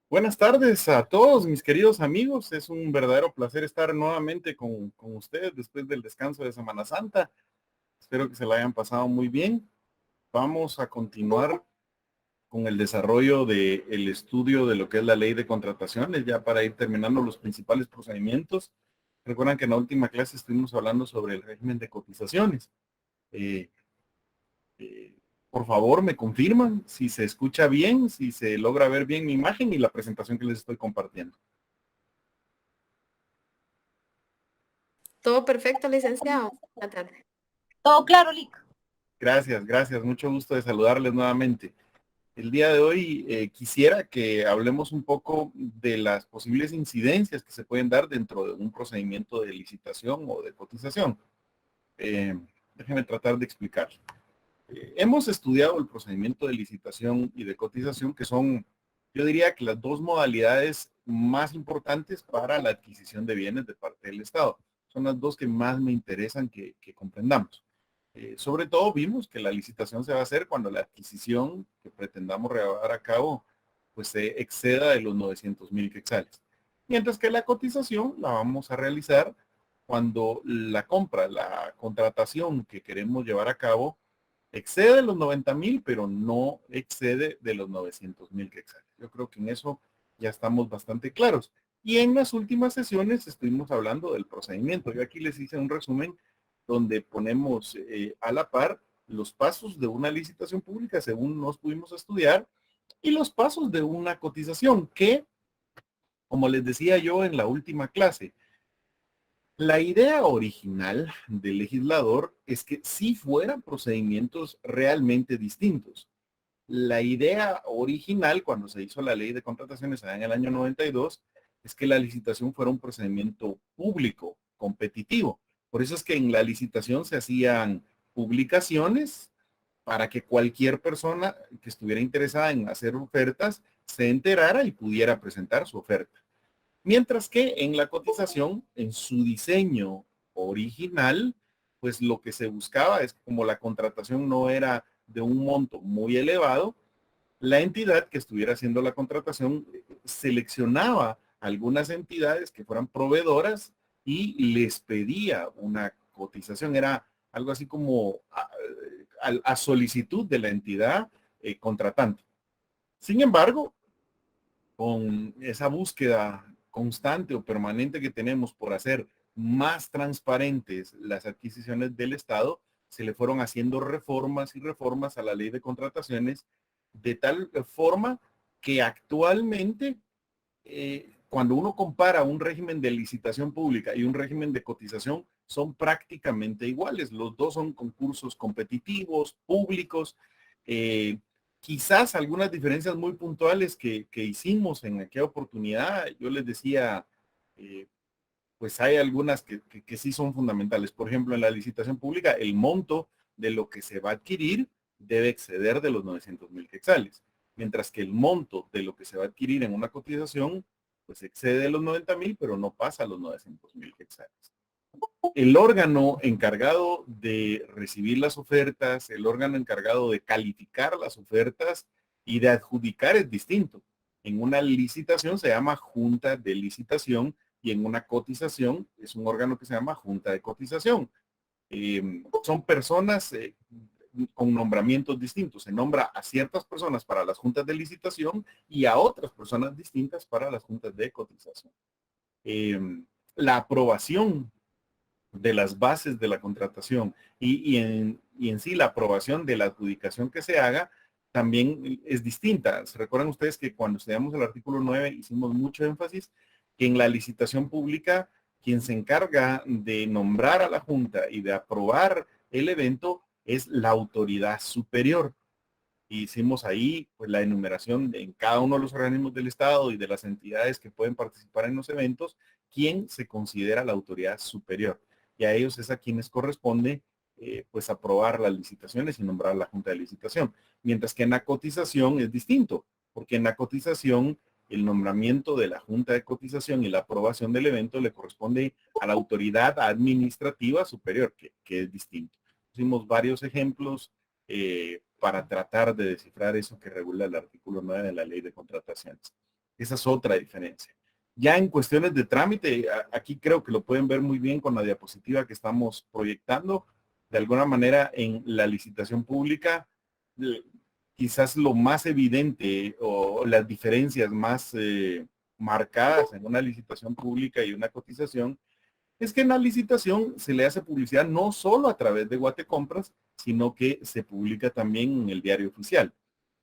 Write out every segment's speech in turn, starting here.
Buenas tardes a todos mis queridos amigos. Es un verdadero placer estar nuevamente con ustedes después del descanso de Semana Santa. Espero que se la hayan pasado muy bien. Vamos a continuar con el desarrollo del estudio de lo que es la ley de contrataciones, ya para ir terminando los principales procedimientos. Recuerdan que en la última clase estuvimos hablando sobre el régimen de cotizaciones. Eh, eh, por favor, me confirman si se escucha bien, si se logra ver bien mi imagen y la presentación que les estoy compartiendo. Todo perfecto, licenciado. Buenas tardes. Todo claro, Lick. Gracias, gracias. Mucho gusto de saludarles nuevamente. El día de hoy quisiera que hablemos un poco de las posibles incidencias que se pueden dar dentro de un procedimiento de licitación o de cotización. Eh, Déjenme tratar de explicar. Hemos estudiado el procedimiento de licitación y de cotización, que son, yo diría que las dos modalidades más importantes para la adquisición de bienes de parte del Estado. Son las dos que más me interesan que comprendamos. Sobre todo vimos que la licitación se va a hacer cuando la adquisición que pretendamos llevar a cabo pues se exceda de los 900,000 quetzales. Mientras que la cotización la vamos a realizar cuando la compra, la contratación que queremos llevar a cabo excede los 90,000, pero no excede de los 900,000 quetzales. Yo creo que en eso ya estamos bastante claros. Y en las últimas sesiones estuvimos hablando del procedimiento. Yo aquí les hice un resumen donde ponemos a la par los pasos de una licitación pública según nos pudimos estudiar y los pasos de una cotización que, como les decía yo en la última clase, la idea original del legislador es que sí fueran procedimientos realmente distintos. La idea original, cuando se hizo la ley de contrataciones en el año 92, es que la licitación fuera un procedimiento público, competitivo. Por eso es que en la licitación se hacían publicaciones para que cualquier persona que estuviera interesada en hacer ofertas se enterara y pudiera presentar su oferta. Mientras que en la cotización, en su diseño original, pues lo que se buscaba es como la contratación no era de un monto muy elevado, la entidad que estuviera haciendo la contratación seleccionaba algunas entidades que fueran proveedoras y les pedía una cotización. Era algo así como a solicitud de la entidad contratante. Sin embargo, con esa búsqueda constante o permanente que tenemos por hacer más transparentes las adquisiciones del Estado, se le fueron haciendo reformas y reformas a la ley de contrataciones de tal forma que actualmente, cuando uno compara un régimen de licitación pública y un régimen de cotización, son prácticamente iguales. Los dos son concursos competitivos, públicos. eh, Quizás algunas diferencias muy puntuales que hicimos en aquella oportunidad, yo les decía, eh, pues hay algunas que sí son fundamentales. Por ejemplo, en la licitación pública, el monto de lo que se va a adquirir debe exceder de los 900,000 quetzales, mientras que el monto de lo que se va a adquirir en una cotización, pues excede de los 90,000, pero no pasa a los 900,000 quetzales. El órgano encargado de recibir las ofertas, el órgano encargado de calificar las ofertas y de adjudicar es distinto. En una licitación se llama junta de licitación y en una cotización es un órgano que se llama junta de cotización. Son personas con nombramientos distintos. Se nombra a ciertas personas para las juntas de licitación y a otras personas distintas para las juntas de cotización. Eh, la aprobación de las bases de la contratación y en sí la aprobación de la adjudicación que se haga también es distinta. ¿Se recuerdan ustedes que cuando estudiamos el artículo 9 hicimos mucho énfasis que en la licitación pública quien se encarga de nombrar a la Junta y de aprobar el evento es la autoridad superior? Hicimos ahí pues la enumeración en cada uno de los organismos del Estado y de las entidades que pueden participar en los eventos, quién se considera la autoridad superior. Y a ellos es a quienes corresponde pues aprobar las licitaciones y nombrar la junta de licitación. Mientras que en la cotización es distinto, porque en la cotización el nombramiento de la junta de cotización y la aprobación del evento le corresponde a la autoridad administrativa superior, que es distinto. Hicimos varios ejemplos para tratar de descifrar eso que regula el artículo 9 de la ley de contrataciones. Esa es otra diferencia. Ya en cuestiones de trámite, aquí creo que lo pueden ver muy bien con la diapositiva que estamos proyectando. De alguna manera, en la licitación pública, eh, quizás lo más evidente o las diferencias más marcadas en una licitación pública y una cotización es que en la licitación se le hace publicidad no solo a través de Guatecompras, sino que se publica también en el diario oficial.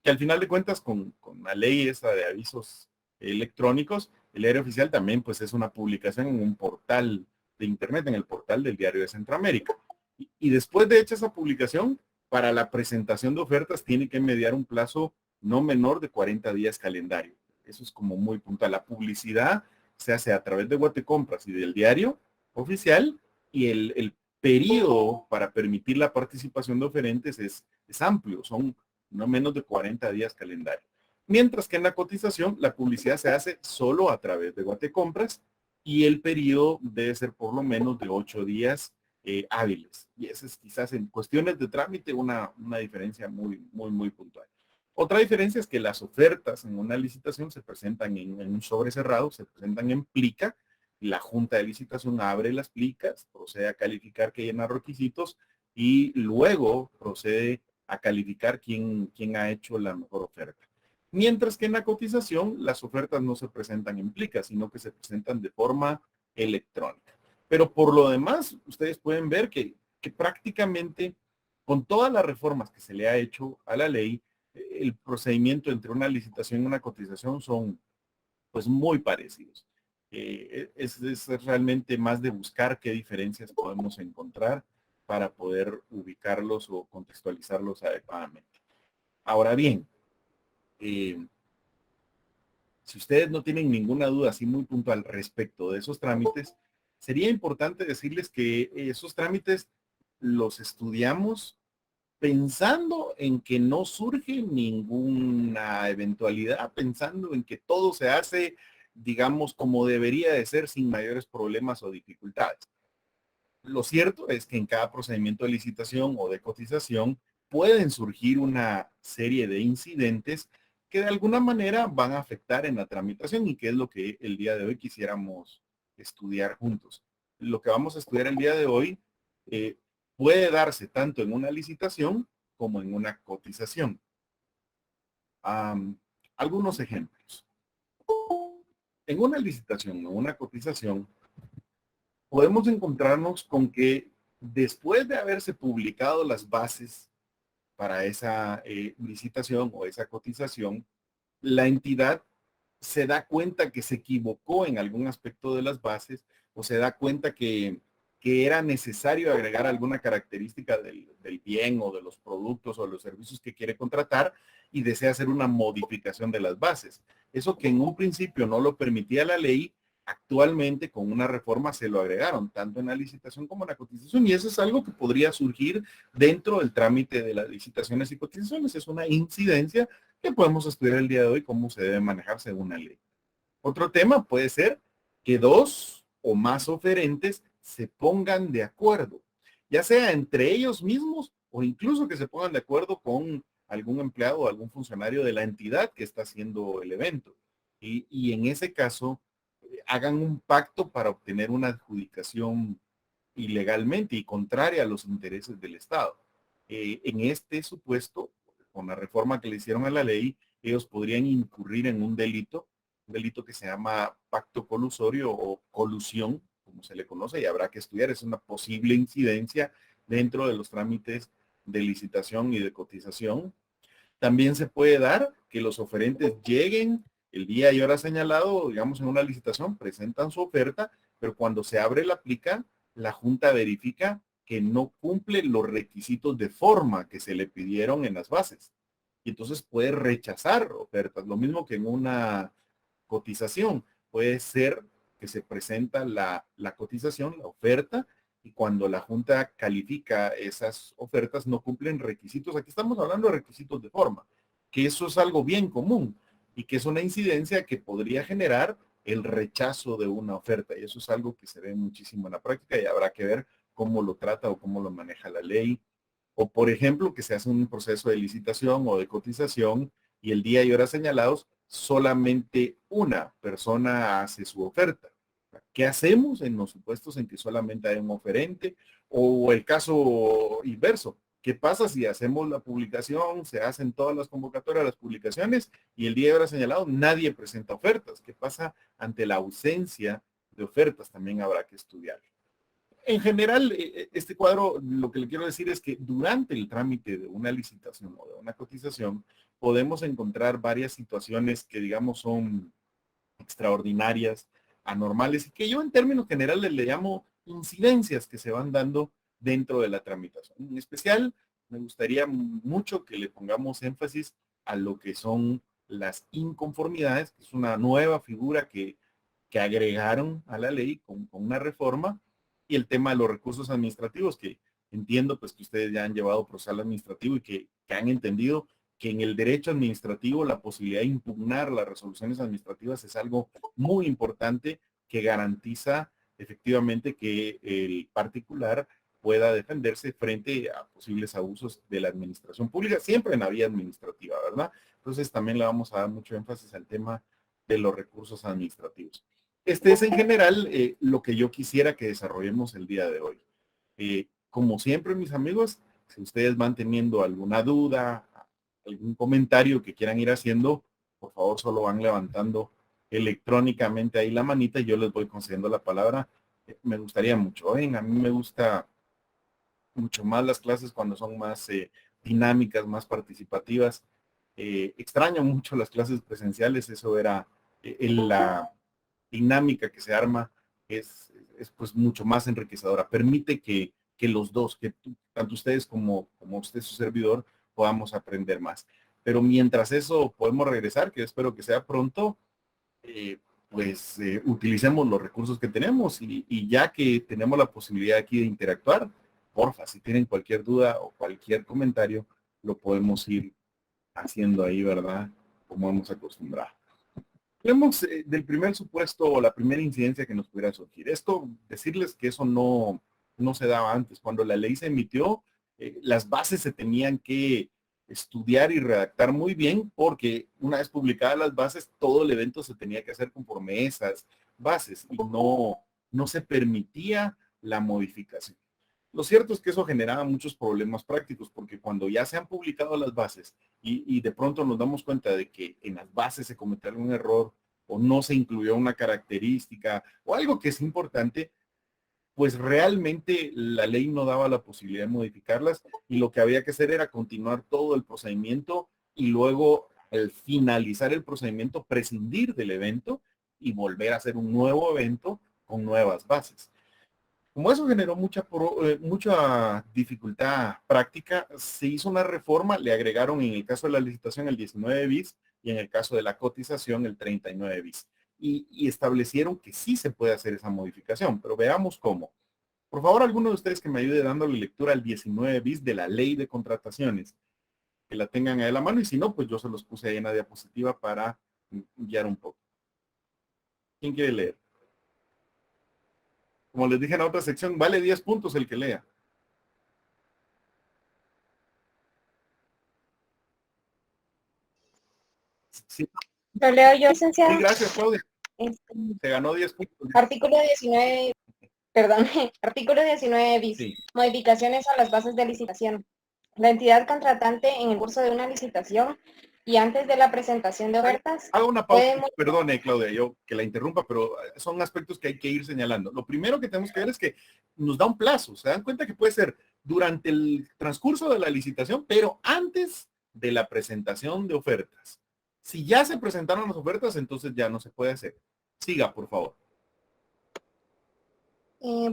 Que al final de cuentas, con la ley esa de avisos electrónicos, el diario oficial también pues es una publicación en un portal de internet, en el portal del diario de Centroamérica. Y después de hecha esa publicación, para la presentación de ofertas tiene que mediar un plazo no menor de 40 días calendario. Eso es como muy puntual. La publicidad se hace a través de Guatecompras y del diario oficial y el periodo para permitir la participación de oferentes es amplio, son no menos de 40 días calendario. Mientras que en la cotización la publicidad se hace solo a través de Guatecompras y el periodo debe ser por lo menos de 8 días hábiles. Y esa es quizás en cuestiones de trámite una diferencia muy puntual. Otra diferencia es que las ofertas en una licitación se presentan en un sobre cerrado, se presentan en plica, la junta de licitación abre las plicas, procede a calificar que llena requisitos y luego procede a calificar quién ha hecho la mejor oferta. Mientras que en la cotización las ofertas no se presentan en plicas, sino que se presentan de forma electrónica. Pero por lo demás, ustedes pueden ver que prácticamente con todas las reformas que se le ha hecho a la ley, el procedimiento entre una licitación y una cotización son pues muy parecidos. Es realmente más de buscar qué diferencias podemos encontrar para poder ubicarlos o contextualizarlos adecuadamente. Ahora bien, si ustedes no tienen ninguna duda así muy puntual respecto de esos trámites, sería importante decirles que esos trámites los estudiamos pensando en que no surge ninguna eventualidad, pensando en que todo se hace, digamos, como debería de ser sin mayores problemas o dificultades. Lo cierto es que en cada procedimiento de licitación o de cotización pueden surgir una serie de incidentes que de alguna manera van a afectar en la tramitación y que es lo que el día de hoy quisiéramos estudiar juntos. Lo que vamos a estudiar el día de hoy eh, puede darse tanto en una licitación como en una cotización. Algunos ejemplos. En una licitación o una cotización, podemos encontrarnos con que después de haberse publicado las bases para esa licitación o esa cotización, la entidad se da cuenta que se equivocó en algún aspecto de las bases o se da cuenta que era necesario agregar alguna característica del bien o de los productos o de los servicios que quiere contratar y desea hacer una modificación de las bases. Eso que en un principio no lo permitía la ley, actualmente con una reforma se lo agregaron, tanto en la licitación como en la cotización, y eso es algo que podría surgir dentro del trámite de las licitaciones y cotizaciones. Es una incidencia que podemos estudiar el día de hoy, cómo se debe manejar según la ley. Otro tema puede ser que dos o más oferentes se pongan de acuerdo, ya sea entre ellos mismos o incluso que se pongan de acuerdo con algún empleado o algún funcionario de la entidad que está haciendo el evento. Y en ese caso, hagan un pacto para obtener una adjudicación ilegalmente y contraria a los intereses del Estado. En este supuesto, con la reforma que le hicieron a la ley, ellos podrían incurrir en un delito que se llama pacto colusorio o colusión, como se le conoce, y habrá que estudiar. Es una posible incidencia dentro de los trámites de licitación y de cotización. También se puede dar que los oferentes lleguen el día y hora señalado, digamos, en una licitación, presentan su oferta, pero cuando se abre la plica, la Junta verifica que no cumple los requisitos de forma que se le pidieron en las bases. Y entonces puede rechazar ofertas. Lo mismo que en una cotización. Puede ser que se presenta la cotización, la oferta, y cuando la Junta califica esas ofertas no cumplen requisitos. Aquí estamos hablando de requisitos de forma, que eso es algo bien común y que es una incidencia que podría generar el rechazo de una oferta. Y eso es algo que se ve muchísimo en la práctica y habrá que ver cómo lo trata o cómo lo maneja la ley. O por ejemplo, que se hace un proceso de licitación o de cotización y el día y hora señalados solamente una persona hace su oferta. ¿Qué hacemos en los supuestos en que solamente hay un oferente? O el caso inverso. ¿Qué pasa si hacemos la publicación, se hacen todas las convocatorias, las publicaciones y el día de hora señalado nadie presenta ofertas? ¿Qué pasa ante la ausencia de ofertas? También habrá que estudiar. En general, este cuadro, lo que le quiero decir es que durante el trámite de una licitación o de una cotización, podemos encontrar varias situaciones que, digamos, son extraordinarias, anormales, y que yo en términos generales le llamo incidencias que se van dando dentro de la tramitación. En especial, me gustaría mucho que le pongamos énfasis a lo que son las inconformidades, que es una nueva figura que agregaron a la ley con una reforma, y el tema de los recursos administrativos, que entiendo pues que ustedes ya han llevado procesal administrativo y que han entendido que en el derecho administrativo la posibilidad de impugnar las resoluciones administrativas es algo muy importante que garantiza efectivamente que el particular pueda defenderse frente a posibles abusos de la administración pública, siempre en la vía administrativa, ¿verdad? Entonces también le vamos a dar mucho énfasis al tema de los recursos administrativos. Este es en general lo que yo quisiera que desarrollemos el día de hoy. Como siempre, mis amigos, si ustedes van teniendo alguna duda, algún comentario que quieran ir haciendo, por favor solo van levantando electrónicamente ahí la manita y yo les voy concediendo la palabra. Me gustaría mucho. A mí me gusta mucho más las clases cuando son más dinámicas, más participativas. Extraño mucho las clases presenciales, eso era la dinámica que se arma es pues mucho más enriquecedora. Permite que los dos, tanto ustedes como usted, su servidor, podamos aprender más. Pero mientras eso podemos regresar, que espero que sea pronto, pues utilicemos los recursos que tenemos y ya que tenemos la posibilidad aquí de interactuar, porfa, si tienen cualquier duda o cualquier comentario, lo podemos ir haciendo ahí, ¿verdad? Como hemos acostumbrado. Hablemos del primer supuesto o la primera incidencia que nos pudiera surgir. Esto, decirles que eso no se daba antes. Cuando la ley se emitió, las bases se tenían que estudiar y redactar muy bien porque una vez publicadas las bases, todo el evento se tenía que hacer conforme esas bases y no se permitía la modificación. Lo cierto es que eso generaba muchos problemas prácticos porque cuando ya se han publicado las bases y de pronto nos damos cuenta de que en las bases se cometió algún error o no se incluyó una característica o algo que es importante, pues realmente la ley no daba la posibilidad de modificarlas y lo que había que hacer era continuar todo el procedimiento y luego al finalizar el procedimiento prescindir del evento y volver a hacer un nuevo evento con nuevas bases. Como eso generó mucha dificultad práctica, se hizo una reforma, le agregaron en el caso de la licitación el 19 bis y en el caso de la cotización el 39 bis. Y establecieron que sí se puede hacer esa modificación, pero veamos cómo. Por favor, alguno de ustedes que me ayude dándole lectura al 19 bis de la ley de contrataciones, que la tengan ahí a la mano y si no, pues yo se los puse ahí en la diapositiva para guiar un poco. ¿Quién quiere leer? Como les dije en la otra sección, vale 10 puntos el que lea. Sí, Lo leo yo, sí, licenciado. gracias, Claudia. Este, Se ganó 10 puntos. Artículo 19, perdón, artículo 19 bis. Sí. Modificaciones a las bases de licitación. La entidad contratante en el curso de una licitación y antes de la presentación de ofertas. Haga una pausa, perdone Claudia, yo que la interrumpa, pero son aspectos que hay que ir señalando. Lo primero que tenemos que ver es que nos da un plazo. Se dan cuenta que puede ser durante el transcurso de la licitación, pero antes de la presentación de ofertas. Si ya se presentaron las ofertas, entonces ya no se puede hacer. Siga, por favor.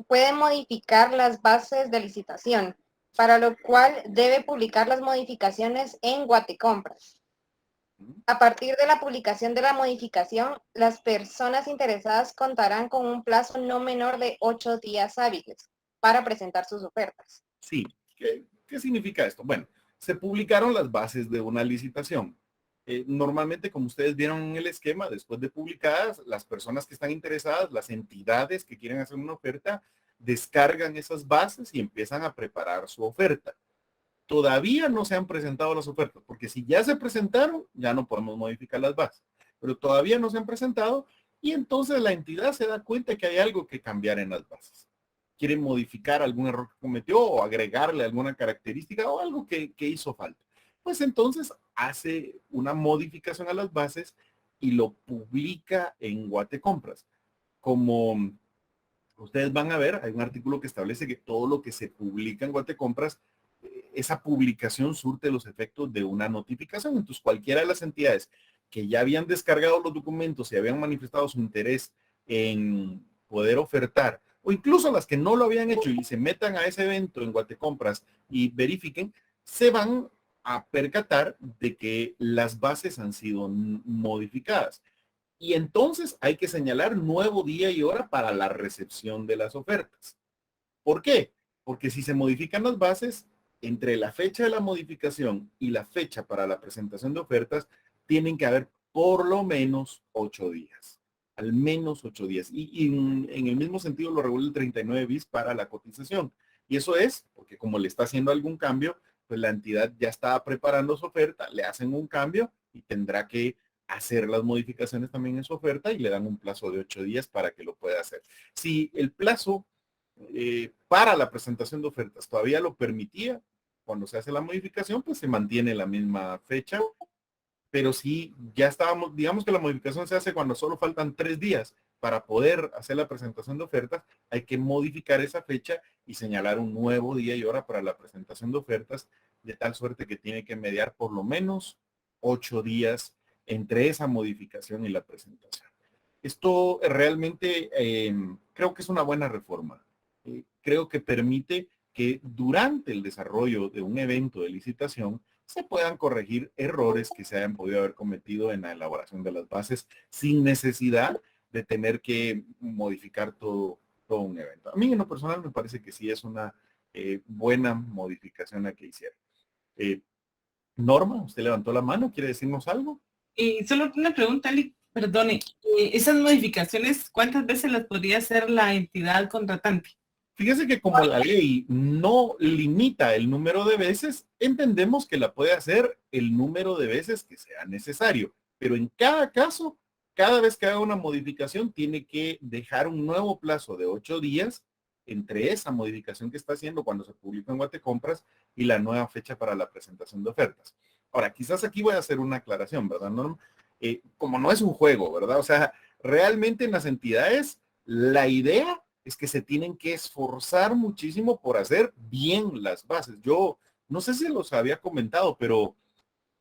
Puede modificar las bases de licitación, para lo cual debe publicar las modificaciones en Guatecompras. A partir de la publicación de la modificación, las personas interesadas contarán con un plazo no menor de 8 días hábiles para presentar sus ofertas. Sí, ¿qué significa esto? Bueno, se publicaron las bases de una licitación. Normalmente, como ustedes vieron en el esquema, después de publicadas, las personas que están interesadas, las entidades que quieren hacer una oferta, descargan esas bases y empiezan a preparar su oferta. Todavía no se han presentado las ofertas, porque si ya se presentaron, ya no podemos modificar las bases. pero todavía no se han presentado y entonces la entidad se da cuenta que hay algo que cambiar en las bases. Quiere modificar algún error que cometió o agregarle alguna característica o algo que hizo falta. Pues entonces hace una modificación a las bases y lo publica en Guatecompras. Como ustedes van a ver, hay un artículo que establece que todo lo que se publica en Guatecompras, esa publicación surte los efectos de una notificación. Entonces, cualquiera de las entidades que ya habían descargado los documentos y habían manifestado su interés en poder ofertar, o incluso las que no lo habían hecho y se metan a ese evento en Guatecompras y verifiquen, se van a percatar de que las bases han sido modificadas. Y entonces hay que señalar nuevo día y hora para la recepción de las ofertas. ¿Por qué? Porque si se modifican las bases, entre la fecha de la modificación y la fecha para la presentación de ofertas, tienen que haber por lo menos 8 días. Al menos 8 días. Y en el mismo sentido lo regula el 39 bis para la cotización. Y eso es porque como le está haciendo algún cambio, pues la entidad ya estaba preparando su oferta, le hacen un cambio y tendrá que hacer las modificaciones también en su oferta y le dan un plazo de 8 días para que lo pueda hacer. Si el plazo para la presentación de ofertas todavía lo permitía, cuando se hace la modificación, pues se mantiene la misma fecha, pero si ya estábamos, digamos que la modificación se hace cuando solo faltan 3 días para poder hacer la presentación de ofertas, hay que modificar esa fecha y señalar un nuevo día y hora para la presentación de ofertas, de tal suerte que tiene que mediar por lo menos 8 días entre esa modificación y la presentación. Esto realmente creo que es una buena reforma. Creo que permite que durante el desarrollo de un evento de licitación se puedan corregir errores que se hayan podido haber cometido en la elaboración de las bases sin necesidad de tener que modificar todo un evento. A mí en lo personal me parece que sí es una buena modificación la que hicieron. Norma, usted levantó la mano, ¿quiere decirnos algo? Solo una pregunta, Ali, perdone. Esas modificaciones, ¿cuántas veces las podría hacer la entidad contratante? Fíjese que como la ley no limita el número de veces, entendemos que la puede hacer el número de veces que sea necesario. Pero en cada caso, cada vez que haga una modificación, tiene que dejar un nuevo plazo de 8 días entre esa modificación que está haciendo cuando se publica en Guatecompras y la nueva fecha para la presentación de ofertas. Ahora, quizás aquí voy a hacer una aclaración, ¿verdad, Norm? Como no es un juego, ¿verdad? O sea, realmente en las entidades, la idea es que se tienen que esforzar muchísimo por hacer bien las bases. Yo no sé si los había comentado, pero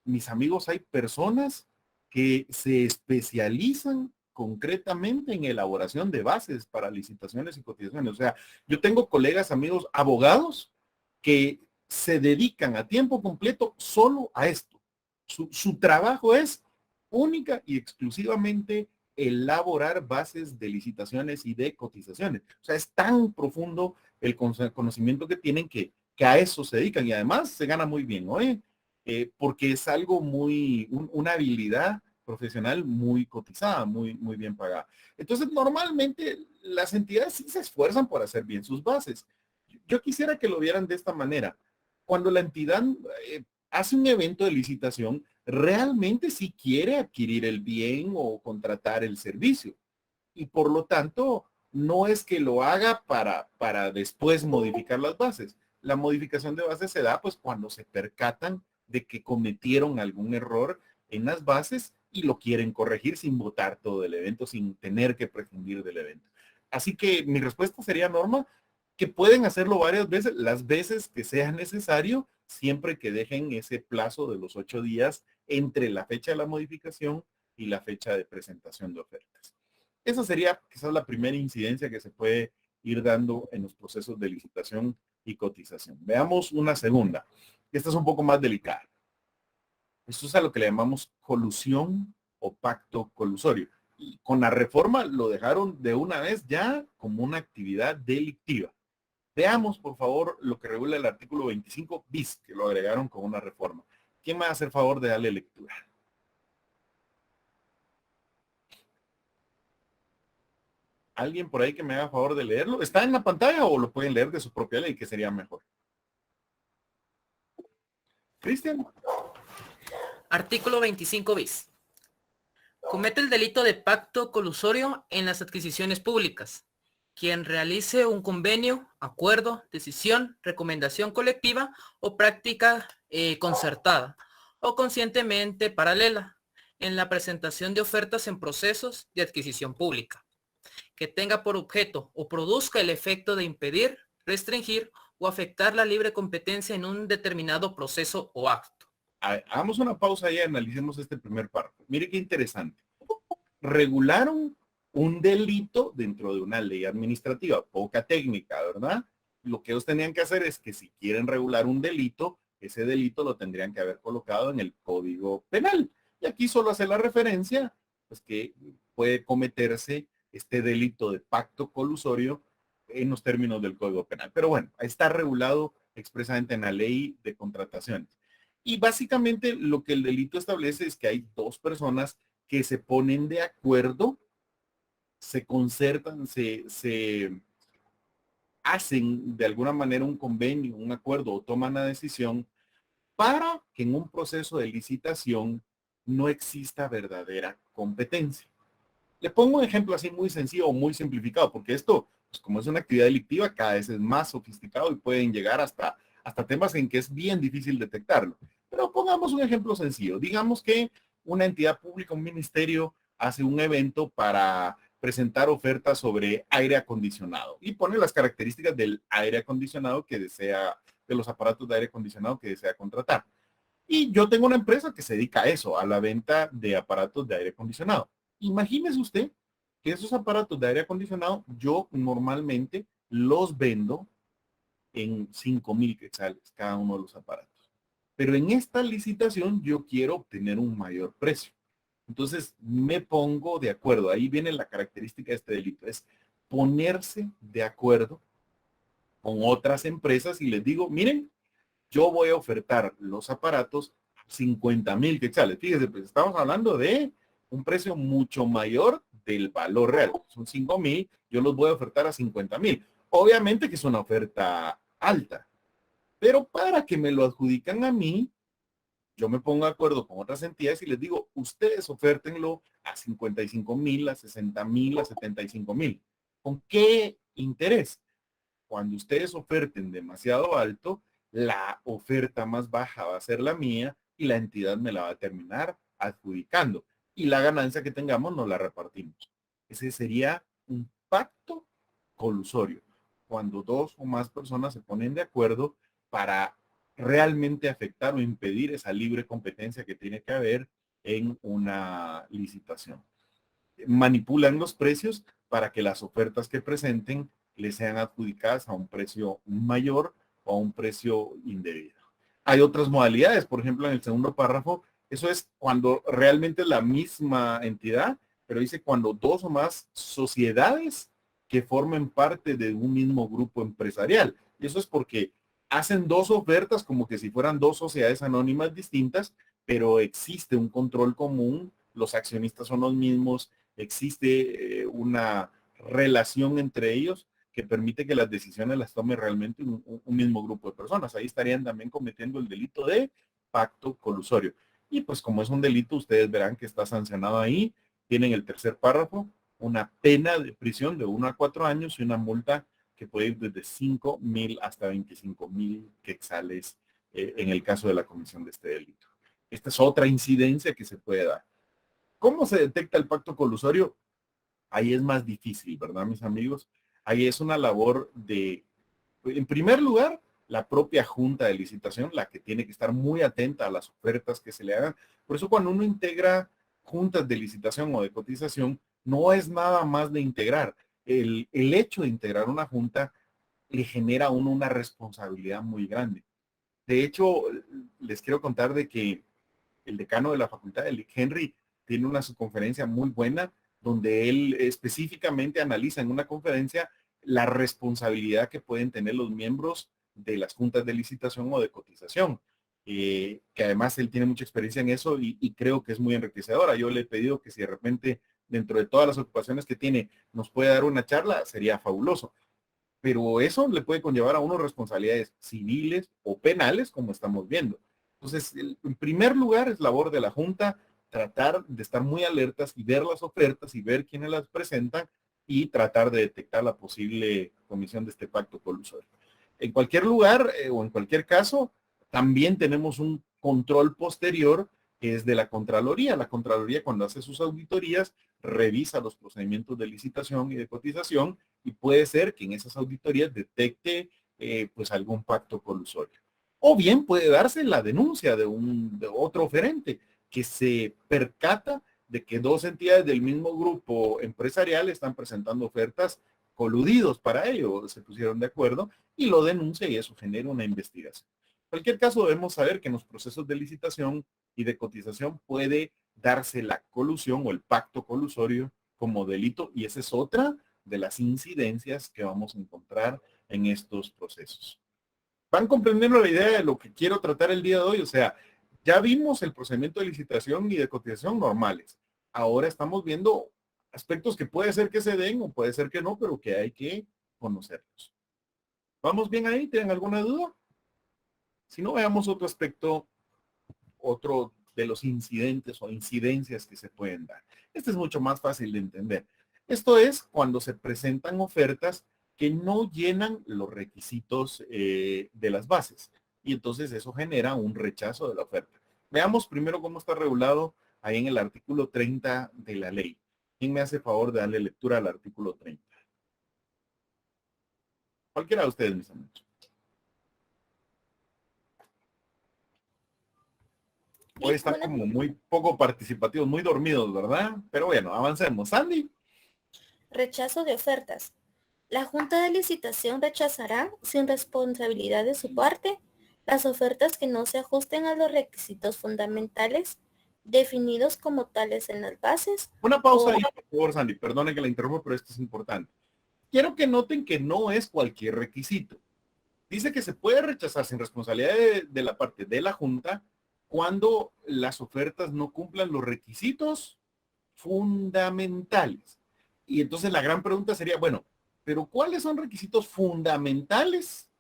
mis amigos, hay personas que se especializan concretamente en elaboración de bases para licitaciones y cotizaciones. O sea, yo tengo colegas, amigos, abogados que se dedican a tiempo completo solo a esto. Su trabajo es única y exclusivamente elaborar bases de licitaciones y de cotizaciones. O sea, es tan profundo el conocimiento que tienen que a eso se dedican y además se gana muy bien, ¿no? Porque es algo una habilidad profesional muy cotizada, muy bien pagada. Entonces, normalmente las entidades sí se esfuerzan por hacer bien sus bases. Yo quisiera que lo vieran de esta manera. Cuando la entidad hace un evento de licitación, realmente sí quiere adquirir el bien o contratar el servicio. Y por lo tanto, no es que lo haga para después modificar las bases. La modificación de bases se da pues cuando se percatan de que cometieron algún error en las bases y lo quieren corregir sin votar todo el evento, sin tener que prescindir del evento. Así que mi respuesta sería, Norma, que pueden hacerlo varias veces, las veces que sea necesario, siempre que dejen ese plazo de los 8 días entre la fecha de la modificación y la fecha de presentación de ofertas. Esa sería quizás la primera incidencia que se puede ir dando en los procesos de licitación y cotización. Veamos una segunda. Esta es un poco más delicada. Esto es a lo que le llamamos colusión o pacto colusorio. Y con la reforma lo dejaron de una vez ya como una actividad delictiva. Veamos, por favor, lo que regula el artículo 25 bis, que lo agregaron con una reforma. ¿Quién me va a hacer favor de darle lectura? ¿Alguien por ahí que me haga favor de leerlo? ¿Está en la pantalla o lo pueden leer de su propia ley, que sería mejor? Cristian. Artículo 25 bis. Comete el delito de pacto colusorio en las adquisiciones públicas. Quien realice un convenio, acuerdo, decisión, recomendación colectiva o práctica concertada o conscientemente paralela en la presentación de ofertas en procesos de adquisición pública, que tenga por objeto o produzca el efecto de impedir, restringir o afectar la libre competencia en un determinado proceso o acto. Hagamos una pausa y analicemos este primer párrafo. Mire qué interesante. Regularon un delito dentro de una ley administrativa, poca técnica, ¿verdad? Lo que ellos tenían que hacer es que si quieren regular un delito, ese delito lo tendrían que haber colocado en el Código Penal. Y aquí solo hace la referencia, pues que puede cometerse este delito de pacto colusorio en los términos del Código Penal. Pero bueno, está regulado expresamente en la ley de contrataciones. Y básicamente lo que el delito establece es que hay dos personas que se ponen de acuerdo, se concertan, se hacen de alguna manera un convenio, un acuerdo o toman la decisión para que en un proceso de licitación no exista verdadera competencia. Le pongo un ejemplo así muy sencillo o muy simplificado, porque esto, pues como es una actividad delictiva, cada vez es más sofisticado y pueden llegar hasta temas en que es bien difícil detectarlo. Pero pongamos un ejemplo sencillo. Digamos que una entidad pública, un ministerio, hace un evento para presentar ofertas sobre aire acondicionado y pone las características del aire acondicionado que desea, de los aparatos de aire acondicionado que desea contratar. Y yo tengo una empresa que se dedica a eso, a la venta de aparatos de aire acondicionado. Imagínese usted que esos aparatos de aire acondicionado yo normalmente los vendo en 5,000 quetzales cada uno de los aparatos. Pero en esta licitación yo quiero obtener un mayor precio. Entonces me pongo de acuerdo. Ahí viene la característica de este delito. Es ponerse de acuerdo con otras empresas y les digo, miren, yo voy a ofertar los aparatos a 50,000 quetzales. Fíjense, pues estamos hablando de un precio mucho mayor del valor real. Son 5,000, yo los voy a ofertar a 50,000. Obviamente que es una oferta alta, pero para que me lo adjudican a mí, yo me pongo de acuerdo con otras entidades y les digo, ustedes ofértenlo a 55,000, a 60,000, a 75,000. ¿Con qué interés? Cuando ustedes oferten demasiado alto, la oferta más baja va a ser la mía y la entidad me la va a terminar adjudicando. Y la ganancia que tengamos nos la repartimos. Ese sería un pacto colusorio, cuando dos o más personas se ponen de acuerdo para realmente afectar o impedir esa libre competencia que tiene que haber en una licitación. Manipulan los precios para que las ofertas que presenten les sean adjudicadas a un precio mayor o a un precio indebido. Hay otras modalidades, por ejemplo, en el segundo párrafo, eso es cuando realmente es la misma entidad, pero dice cuando dos o más sociedades que formen parte de un mismo grupo empresarial. Y eso es porque hacen dos ofertas como que si fueran dos sociedades anónimas distintas, pero existe un control común, los accionistas son los mismos, existe una relación entre ellos que permite que las decisiones las tome realmente un mismo grupo de personas. Ahí estarían también cometiendo el delito de pacto colusorio. Y pues como es un delito, ustedes verán que está sancionado ahí. Tienen el tercer párrafo, una pena de prisión de 1 a 4 años y una multa que puede ir desde 5,000 hasta 25,000 quetzales en el caso de la comisión de este delito. Esta es otra incidencia que se puede dar. ¿Cómo se detecta el pacto colusorio? Ahí es más difícil, ¿verdad, mis amigos? Ahí es una labor de, en primer lugar, la propia junta de licitación, la que tiene que estar muy atenta a las ofertas que se le hagan. Por eso cuando uno integra juntas de licitación o de cotización, no es nada más de integrar. El hecho de integrar una junta le genera a uno una responsabilidad muy grande. De hecho, les quiero contar de que el decano de la facultad, el Henry, tiene una subconferencia muy buena donde él específicamente analiza en una conferencia la responsabilidad que pueden tener los miembros de las juntas de licitación o de cotización, que además él tiene mucha experiencia en eso y creo que es muy enriquecedora. Yo le he pedido que si de repente dentro de todas las ocupaciones que tiene nos puede dar una charla, sería fabuloso. Pero eso le puede conllevar a uno responsabilidades civiles o penales, como estamos viendo. Entonces, en primer lugar es labor de la Junta tratar de estar muy alertas y ver las ofertas y ver quiénes las presentan y tratar de detectar la posible comisión de este pacto colusorio. En cualquier lugar o en cualquier caso, también tenemos un control posterior que es de la Contraloría. La Contraloría, cuando hace sus auditorías, revisa los procedimientos de licitación y de cotización y puede ser que en esas auditorías detecte pues algún pacto colusorio. O bien puede darse la denuncia de otro oferente que se percata de que dos entidades del mismo grupo empresarial están presentando ofertas coludidos para ello, se pusieron de acuerdo y lo denuncia y eso genera una investigación. En cualquier caso, debemos saber que en los procesos de licitación y de cotización puede darse la colusión o el pacto colusorio como delito y esa es otra de las incidencias que vamos a encontrar en estos procesos. ¿Van comprendiendo la idea de lo que quiero tratar el día de hoy? O sea, ya vimos el procedimiento de licitación y de cotización normales. Ahora estamos viendo aspectos que puede ser que se den o puede ser que no, pero que hay que conocerlos. ¿Vamos bien ahí? ¿Tienen alguna duda? Si no, veamos otro aspecto, otro de los incidentes o incidencias que se pueden dar. Este es mucho más fácil de entender. Esto es cuando se presentan ofertas que no llenan los requisitos de las bases. Y entonces eso genera un rechazo de la oferta. Veamos primero cómo está regulado ahí en el artículo 30 de la ley. ¿Quién me hace favor de darle lectura al artículo 30? Cualquiera de ustedes, mis amigos. Hoy están como muy poco participativos, muy dormidos, ¿verdad? Pero bueno, avancemos. Sandy. Rechazo de ofertas. La Junta de Licitación rechazará, sin responsabilidad de su parte, las ofertas que no se ajusten a los requisitos fundamentales definidos como tales en las bases. Una pausa ahí, por favor, Sandy. Perdone que la interrumpa, pero esto es importante. Quiero que noten que no es cualquier requisito. Dice que se puede rechazar sin responsabilidad de la parte de la Junta cuando las ofertas no cumplan los requisitos fundamentales. Y entonces la gran pregunta sería, bueno, pero ¿cuáles son requisitos fundamentales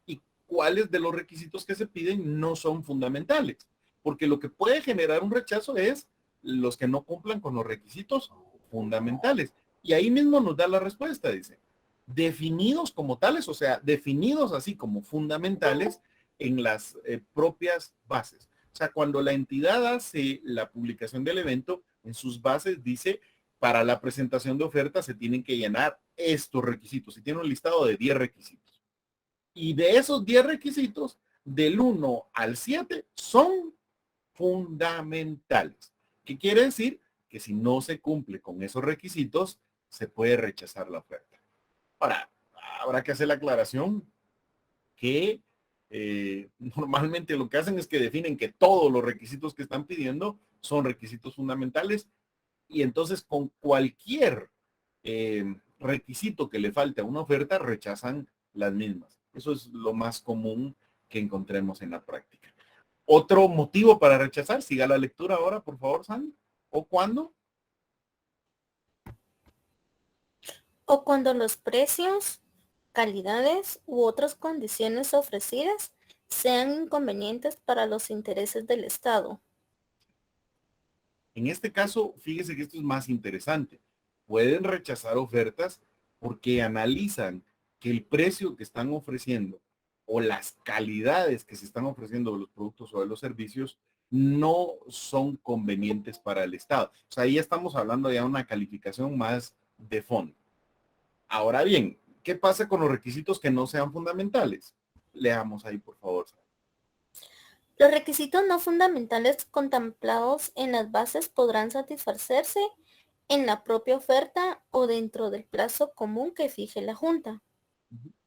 y cuáles de los requisitos que se piden no son fundamentales? Porque lo que puede generar un rechazo es los que no cumplan con los requisitos fundamentales. Y ahí mismo nos da la respuesta, dice, definidos como tales, o sea, definidos así como fundamentales en las propias bases. O sea, cuando la entidad hace la publicación del evento, en sus bases dice, para la presentación de ofertas se tienen que llenar estos requisitos. Y tiene un listado de 10 requisitos. Y de esos 10 requisitos, del 1 al 7 son fundamentales. ¿Qué quiere decir? Que si no se cumple con esos requisitos, se puede rechazar la oferta. Ahora, habrá que hacer la aclaración que normalmente lo que hacen es que definen que todos los requisitos que están pidiendo son requisitos fundamentales y entonces con cualquier requisito que le falte a una oferta rechazan las mismas. Eso es lo más común que encontremos en la práctica. Otro motivo para rechazar, siga la lectura ahora, por favor, Sandy. ¿O cuándo? O cuando los precios, calidades u otras condiciones ofrecidas sean inconvenientes para los intereses del Estado. En este caso, fíjese que esto es más interesante. Pueden rechazar ofertas porque analizan que el precio que están ofreciendo o las calidades que se están ofreciendo de los productos o de los servicios no son convenientes para el Estado. O sea, ahí ya estamos hablando ya de una calificación más de fondo. Ahora bien, ¿qué pasa con los requisitos que no sean fundamentales? Leamos ahí, por favor. Los requisitos no fundamentales contemplados en las bases podrán satisfacerse en la propia oferta o dentro del plazo común que fije la Junta.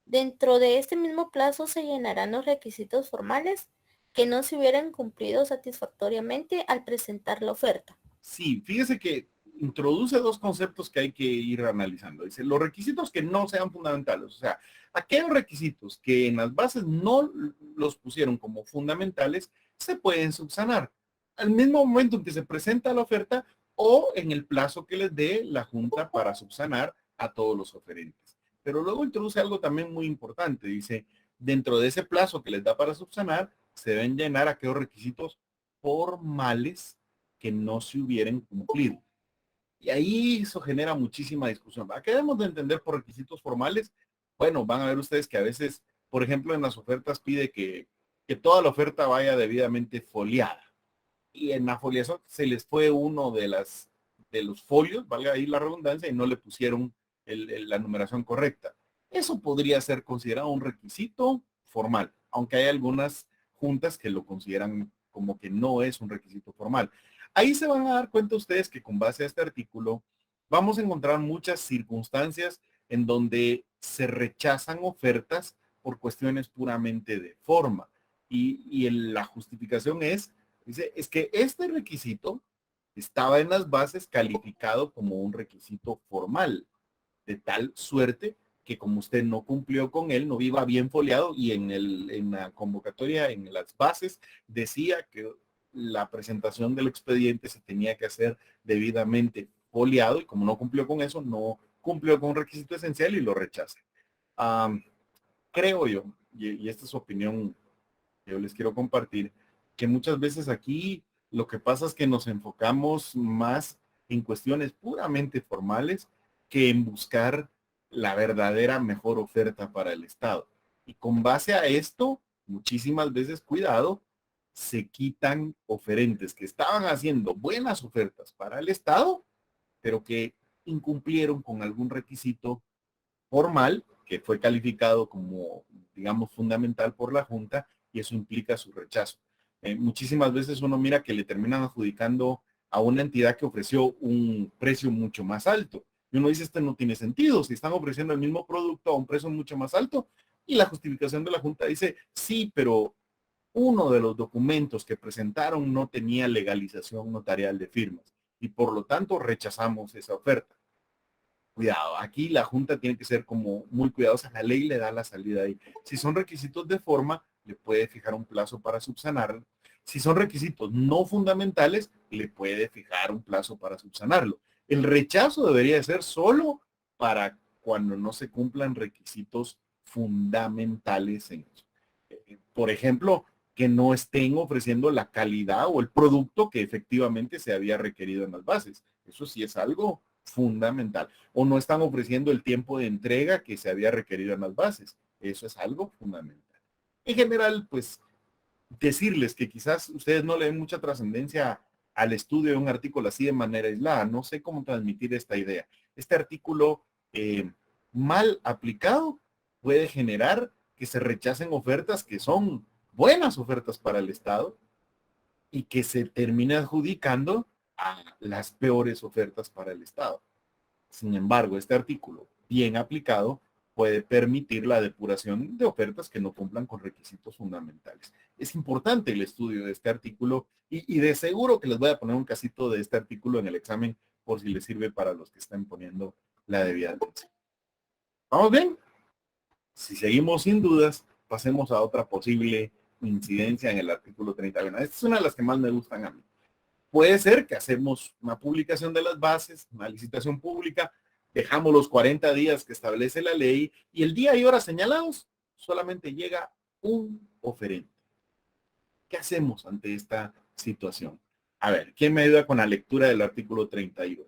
Dentro de este mismo plazo se llenarán los requisitos formales que no se hubieran cumplido satisfactoriamente al presentar la oferta. Sí, fíjese que introduce dos conceptos que hay que ir analizando. Dice, los requisitos que no sean fundamentales, o sea, aquellos requisitos que en las bases no los pusieron como fundamentales, se pueden subsanar al mismo momento en que se presenta la oferta o en el plazo que les dé la Junta para subsanar a todos los oferentes. Pero luego introduce algo también muy importante. Dice, dentro de ese plazo que les da para subsanar, se deben llenar aquellos requisitos formales que no se hubieran cumplido. Y ahí eso genera muchísima discusión. ¿Qué debemos de entender por requisitos formales? Bueno, van a ver ustedes que a veces, por ejemplo, en las ofertas pide que toda la oferta vaya debidamente foliada. Y en la foliación se les fue uno de los folios, valga ahí la redundancia, y no le pusieron la numeración correcta. Eso podría ser considerado un requisito formal, aunque hay algunas juntas que lo consideran como que no es un requisito formal. Ahí se van a dar cuenta ustedes que con base a este artículo vamos a encontrar muchas circunstancias en donde se rechazan ofertas por cuestiones puramente de forma. Y la justificación dice, es que este requisito estaba en las bases calificado como un requisito formal, de tal suerte que como usted no cumplió con él, no iba bien foliado y en la convocatoria, en las bases, decía que la presentación del expediente se tenía que hacer debidamente foliado y como no cumplió con eso, no cumplió con un requisito esencial y lo rechaza. Creo yo, y esta es su opinión que yo les quiero compartir, que muchas veces aquí lo que pasa es que nos enfocamos más en cuestiones puramente formales que en buscar la verdadera mejor oferta para el Estado. Y con base a esto, muchísimas veces, cuidado, se quitan oferentes que estaban haciendo buenas ofertas para el Estado, pero que incumplieron con algún requisito formal que fue calificado como, digamos, fundamental por la Junta y eso implica su rechazo. Muchísimas veces uno mira que le terminan adjudicando a una entidad que ofreció un precio mucho más alto. Y uno dice, este no tiene sentido, si están ofreciendo el mismo producto a un precio mucho más alto. Y la justificación de la Junta dice, sí, pero uno de los documentos que presentaron no tenía legalización notarial de firmas y por lo tanto rechazamos esa oferta. Cuidado, aquí la Junta tiene que ser como muy cuidadosa, la ley le da la salida ahí. Si son requisitos de forma, le puede fijar un plazo para subsanarlo. Si son requisitos no fundamentales, le puede fijar un plazo para subsanarlo. El rechazo debería ser solo para cuando no se cumplan requisitos fundamentales en eso. Por ejemplo, que no estén ofreciendo la calidad o el producto que efectivamente se había requerido en las bases. Eso sí es algo fundamental. O no están ofreciendo el tiempo de entrega que se había requerido en las bases. Eso es algo fundamental. En general, pues, decirles que quizás ustedes no le den mucha trascendencia al estudio de un artículo así de manera aislada. No sé cómo transmitir esta idea. Este artículo mal aplicado puede generar que se rechacen ofertas que son buenas ofertas para el Estado y que se termine adjudicando a las peores ofertas para el Estado. Sin embargo, este artículo, bien aplicado, puede permitir la depuración de ofertas que no cumplan con requisitos fundamentales. Es importante el estudio de este artículo y de seguro que les voy a poner un casito de este artículo en el examen por si les sirve para los que están poniendo la debida atención. ¿Vamos bien? Si seguimos sin dudas, pasemos a otra posible incidencia en el artículo 31. Esta es una de las que más me gustan a mí. Puede ser que hacemos una publicación de las bases, una licitación pública, dejamos los 40 días que establece la ley y el día y hora señalados solamente llega un oferente. ¿Qué hacemos ante esta situación? A ver, ¿quién me ayuda con la lectura del artículo 31?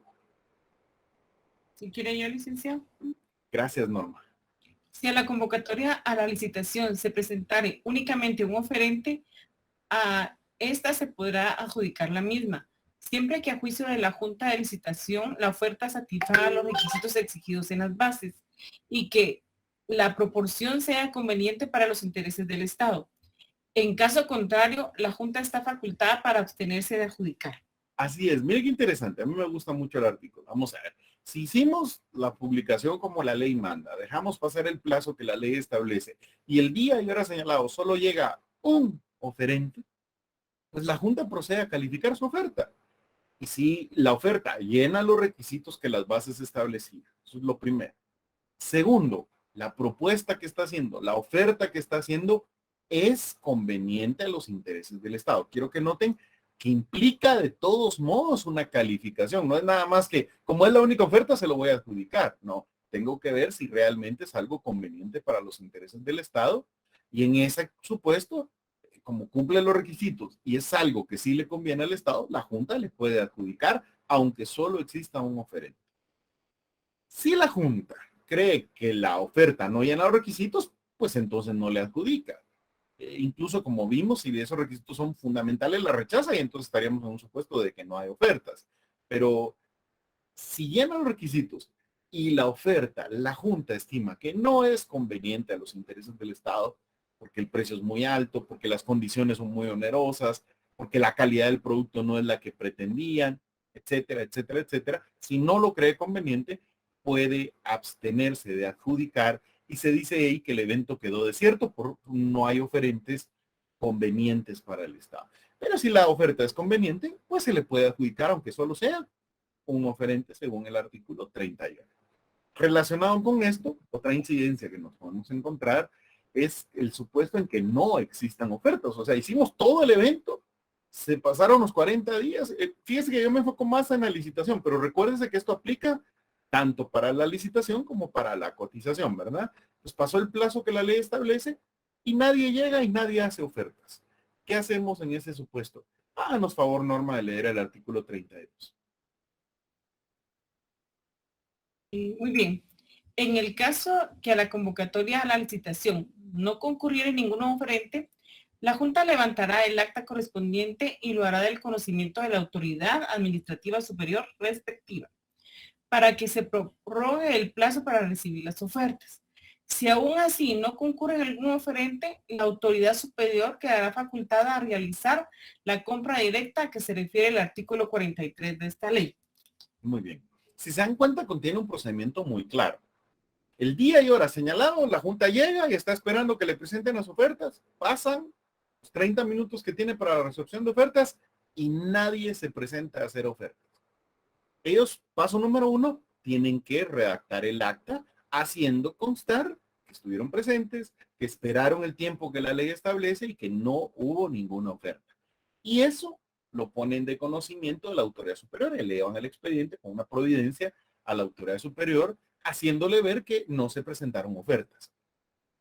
Si quiere yo, licenciado. Gracias, Norma. Si a la convocatoria a la licitación se presentare únicamente un oferente, a esta se podrá adjudicar la misma, siempre que a juicio de la Junta de Licitación la oferta satisfaga los requisitos exigidos en las bases y que la proporción sea conveniente para los intereses del Estado. En caso contrario, la Junta está facultada para abstenerse de adjudicar. Así es, mire qué interesante, a mí me gusta mucho el artículo. Vamos a ver, si hicimos la publicación como la ley manda, dejamos pasar el plazo que la ley establece y el día y hora señalado solo llega un oferente, pues la Junta procede a calificar su oferta. Y si la oferta llena los requisitos que las bases establecían, eso es lo primero. Segundo, la propuesta que está haciendo, la oferta que está haciendo es conveniente a los intereses del Estado. Quiero que noten que implica de todos modos una calificación. No es nada más que, como es la única oferta, se lo voy a adjudicar. No, tengo que ver si realmente es algo conveniente para los intereses del Estado y en ese supuesto porque como cumple los requisitos y es algo que sí le conviene al Estado, la Junta le puede adjudicar, aunque solo exista un oferente. Si la Junta cree que la oferta no llena los requisitos, pues entonces no le adjudica. Incluso como vimos, si esos requisitos son fundamentales, la rechaza y entonces estaríamos en un supuesto de que no hay ofertas. Pero si llena los requisitos y la oferta, la Junta estima que no es conveniente a los intereses del Estado, porque el precio es muy alto, porque las condiciones son muy onerosas, porque la calidad del producto no es la que pretendían, etcétera, etcétera, etcétera. Si no lo cree conveniente, puede abstenerse de adjudicar y se dice ahí que el evento quedó desierto porque no hay oferentes convenientes para el Estado. Pero si la oferta es conveniente, pues se le puede adjudicar, aunque solo sea un oferente según el artículo 31. Relacionado con esto, otra incidencia que nos podemos encontrar es el supuesto en que no existan ofertas. O sea, hicimos todo el evento, se pasaron los 40 días. Fíjese que yo me enfoco más en la licitación, pero recuérdese que esto aplica tanto para la licitación como para la cotización, ¿verdad? Pues pasó el plazo que la ley establece y nadie llega y nadie hace ofertas. ¿Qué hacemos en ese supuesto? Háganos favor, Norma, de leer el artículo 32. Muy bien. En el caso que a la convocatoria a la licitación no concurriera ningún oferente, la Junta levantará el acta correspondiente y lo hará del conocimiento de la autoridad administrativa superior respectiva, para que se prorrogue el plazo para recibir las ofertas. Si aún así no concurre algún oferente, la autoridad superior quedará facultada a realizar la compra directa a que se refiere el artículo 43 de esta ley. Muy bien. Si se dan cuenta, contiene un procedimiento muy claro. El día y hora señalado, la Junta llega y está esperando que le presenten las ofertas. Pasan los 30 minutos que tiene para la recepción de ofertas y nadie se presenta a hacer ofertas. Ellos, paso número 1, tienen que redactar el acta haciendo constar que estuvieron presentes, que esperaron el tiempo que la ley establece y que no hubo ninguna oferta. Y eso lo ponen de conocimiento de la autoridad superior, elevan el expediente con una providencia a la autoridad superior, haciéndole ver que no se presentaron ofertas.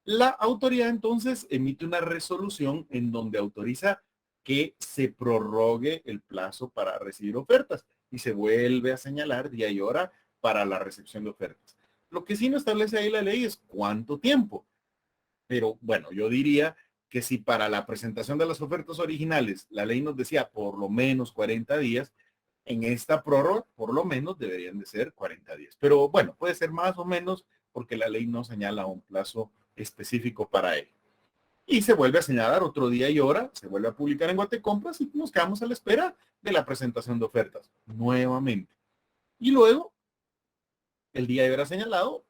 La autoridad entonces emite una resolución en donde autoriza que se prorrogue el plazo para recibir ofertas y se vuelve a señalar día y hora para la recepción de ofertas. Lo que sí no establece ahí la ley es cuánto tiempo. Pero bueno, yo diría que si para la presentación de las ofertas originales la ley nos decía por lo menos 40 días, en esta prórroga por lo menos deberían de ser 40 días. Pero bueno, puede ser más o menos porque la ley no señala un plazo específico para él. Y se vuelve a señalar otro día y hora, se vuelve a publicar en Guatecompras y nos quedamos a la espera de la presentación de ofertas nuevamente. Y luego, el día y hora señalado,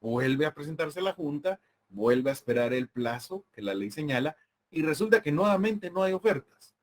vuelve a presentarse la Junta, vuelve a esperar el plazo que la ley señala y resulta que nuevamente no hay ofertas.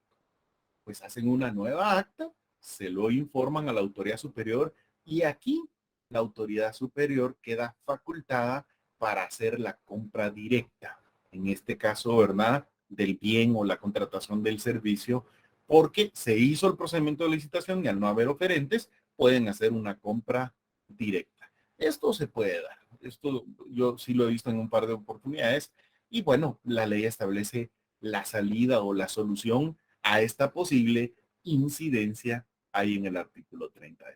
Pues hacen una nueva acta, se lo informan a la autoridad superior y aquí la autoridad superior queda facultada para hacer la compra directa. En este caso, ¿verdad?, del bien o la contratación del servicio, porque se hizo el procedimiento de licitación y al no haber oferentes, pueden hacer una compra directa. Esto se puede dar. Esto yo sí lo he visto en un par de oportunidades. Y bueno, la ley establece la salida o la solución a esta posible incidencia ahí en el artículo 32.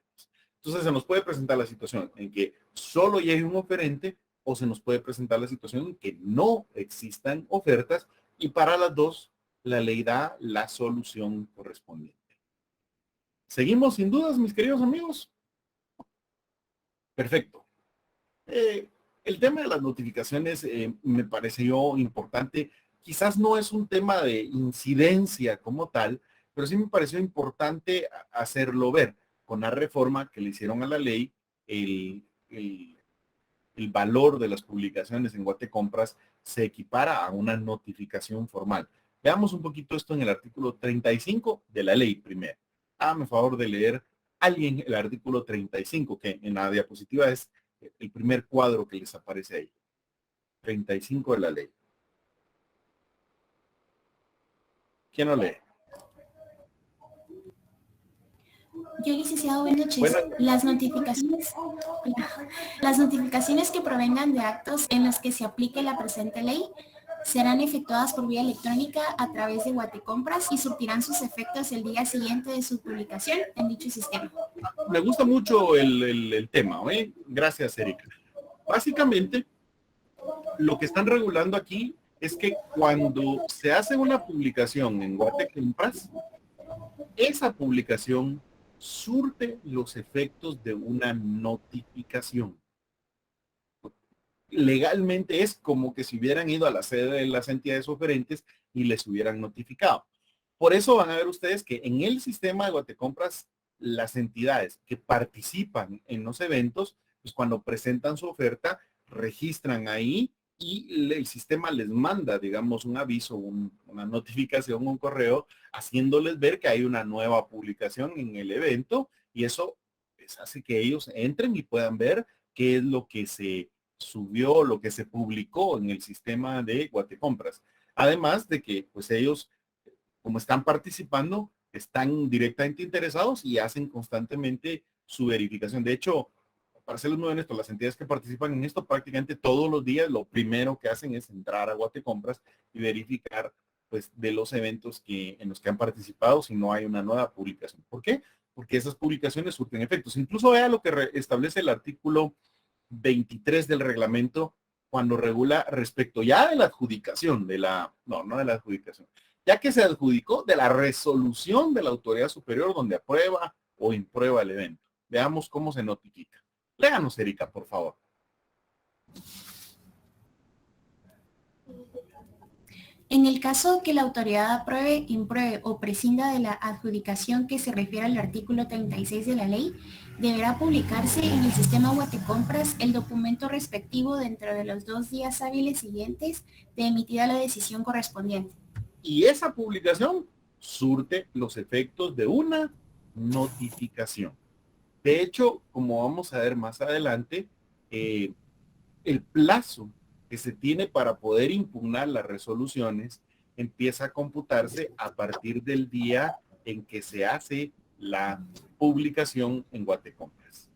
Entonces se nos puede presentar la situación en que solo llegue un oferente o se nos puede presentar la situación en que no existan ofertas y para las dos la ley da la solución correspondiente. ¿Seguimos sin dudas, mis queridos amigos? Perfecto. El tema de las notificaciones me pareció importante. Quizás no es un tema de incidencia como tal, pero sí me pareció importante hacerlo ver. Con la reforma que le hicieron a la ley, el valor de las publicaciones en Guatecompras se equipara a una notificación formal. Veamos un poquito esto en el artículo 35 de la ley primero. Hágame favor de leer alguien el artículo 35, que en la diapositiva es el primer cuadro que les aparece ahí. 35 de la ley. ¿Quién lo lee? Yo, licenciado, buenas noches. Las notificaciones que provengan de actos en los que se aplique la presente ley serán efectuadas por vía electrónica a través de Guatecompras y surtirán sus efectos el día siguiente de su publicación en dicho sistema. Me gusta mucho el tema, ¿eh? Gracias, Erika. Básicamente, lo que están regulando aquí es que cuando se hace una publicación en Guatecompras, esa publicación surte los efectos de una notificación. Legalmente es como que si hubieran ido a la sede de las entidades oferentes y les hubieran notificado. Por eso van a ver ustedes que en el sistema de Guatecompras, las entidades que participan en los eventos, pues cuando presentan su oferta, registran ahí y el sistema les manda, digamos, un aviso, una notificación, un correo, haciéndoles ver que hay una nueva publicación en el evento, y eso pues, hace que ellos entren y puedan ver qué es lo que se subió, lo que se publicó en el sistema de Guatecompras. Además de que pues ellos, como están participando, están directamente interesados y hacen constantemente su verificación. De hecho, para serles muy honestos, las entidades que participan en esto prácticamente todos los días lo primero que hacen es entrar a Guatecompras y verificar pues de los eventos en los que han participado si no hay una nueva publicación. ¿Por qué? Porque esas publicaciones surten efectos. Incluso vea lo que establece el artículo 23 del reglamento cuando regula respecto ya de la adjudicación, no de la adjudicación, ya que se adjudicó de la resolución de la autoridad superior donde aprueba o imprueba el evento. Veamos cómo se notifica. Léanos, Erika, por favor. En el caso que la autoridad apruebe, impruebe o prescinda de la adjudicación que se refiere al artículo 36 de la ley, deberá publicarse en el sistema Guatecompras el documento respectivo dentro de los 2 días hábiles siguientes de emitida la decisión correspondiente. Y esa publicación surte los efectos de una notificación. De hecho, como vamos a ver más adelante, el plazo que se tiene para poder impugnar las resoluciones empieza a computarse a partir del día en que se hace la publicación en Guatecompras.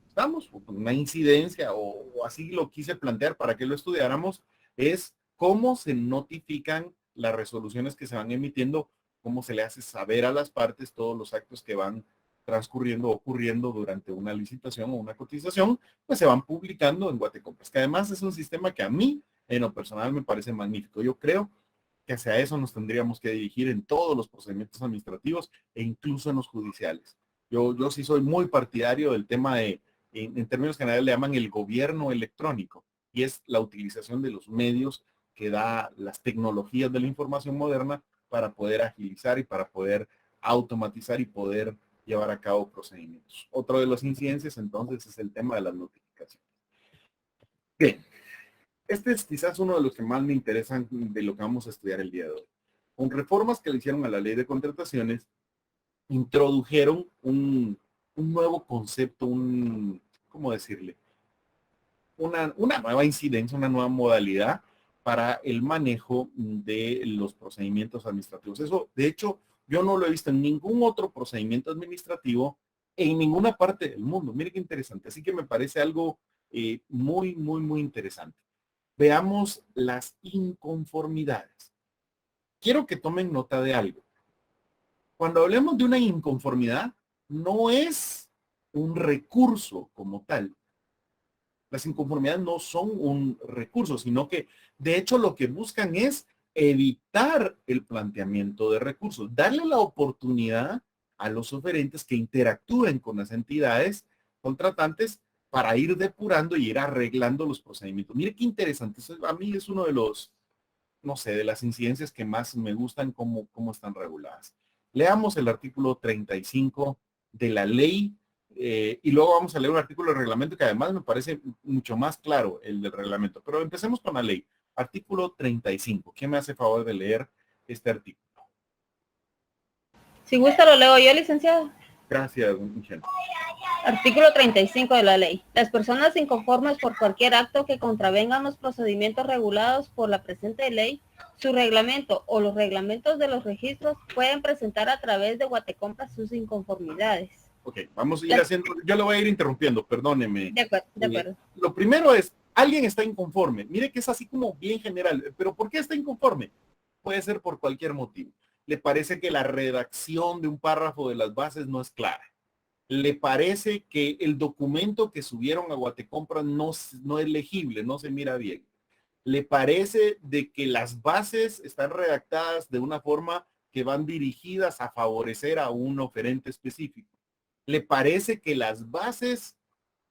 ¿Estamos? Una incidencia, o así lo quise plantear para que lo estudiáramos, es cómo se notifican las resoluciones que se van emitiendo, cómo se le hace saber a las partes todos los actos que van transcurriendo, ocurriendo durante una licitación o una cotización, pues se van publicando en Guatecompras, que además es un sistema que a mí, en lo personal, me parece magnífico. Yo creo que hacia eso nos tendríamos que dirigir en todos los procedimientos administrativos e incluso en los judiciales. Yo sí soy muy partidario del tema de, en términos generales le llaman el gobierno electrónico, y es la utilización de los medios que da las tecnologías de la información moderna para poder agilizar y para poder automatizar y poder llevar a cabo procedimientos. Otro de las incidencias, entonces, es el tema de las notificaciones. Bien, este es quizás uno de los que más me interesan de lo que vamos a estudiar el día de hoy. Con reformas que le hicieron a la ley de contrataciones, introdujeron un nuevo concepto, ¿cómo decirle? Una nueva incidencia, una nueva modalidad para el manejo de los procedimientos administrativos. Eso, de hecho, yo no lo he visto en ningún otro procedimiento administrativo en ninguna parte del mundo. Mire qué interesante. Así que me parece algo muy, muy, muy interesante. Veamos las inconformidades. Quiero que tomen nota de algo. Cuando hablemos de una inconformidad, no es un recurso como tal. Las inconformidades no son un recurso, sino que de hecho lo que buscan es evitar el planteamiento de recursos, darle la oportunidad a los oferentes que interactúen con las entidades contratantes para ir depurando y ir arreglando los procedimientos. Mire qué interesante. Eso a mí es uno de los, no sé, de las incidencias que más me gustan cómo están reguladas. Leamos el artículo 35 de la ley y luego vamos a leer un artículo del reglamento que además me parece mucho más claro el del reglamento. Pero empecemos con la ley. Artículo 35. ¿Quién me hace favor de leer este artículo? Si gusta lo leo yo, licenciado. Gracias, Michelle. Artículo 35 de la ley. Las personas inconformes por cualquier acto que contravengan los procedimientos regulados por la presente ley, su reglamento o los reglamentos de los registros pueden presentar a través de Guatecompras sus inconformidades. Ok, vamos a ir haciendo, yo lo voy a ir interrumpiendo, perdóneme. De acuerdo, de acuerdo. Lo primero es, Alguien está inconforme. Mire que es así como bien general. ¿Pero por qué está inconforme? Puede ser por cualquier motivo. Le parece que la redacción de un párrafo de las bases no es clara. Le parece que el documento que subieron a Guatecompras no es legible, no se mira bien. Le parece de que las bases están redactadas de una forma que van dirigidas a favorecer a un oferente específico. Le parece que las bases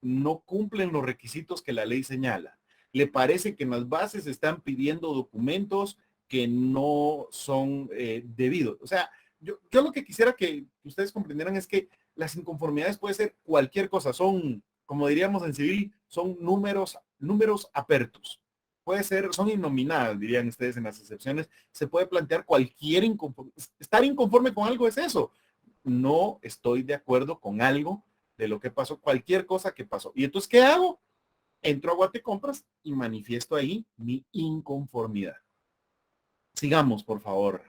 no cumplen los requisitos que la ley señala. Le parece que en las bases están pidiendo documentos que no son debidos. O sea, yo lo que quisiera que ustedes comprendieran es que las inconformidades puede ser cualquier cosa. Son, como diríamos en civil, son números apertos. Puede ser, son innominadas, dirían ustedes en las excepciones. Se puede plantear cualquier inconformidad. Estar inconforme con algo es eso. No estoy de acuerdo con algo de lo que pasó, cualquier cosa que pasó. ¿Y entonces qué hago? Entro a Guatecompras y manifiesto ahí mi inconformidad. Sigamos, por favor.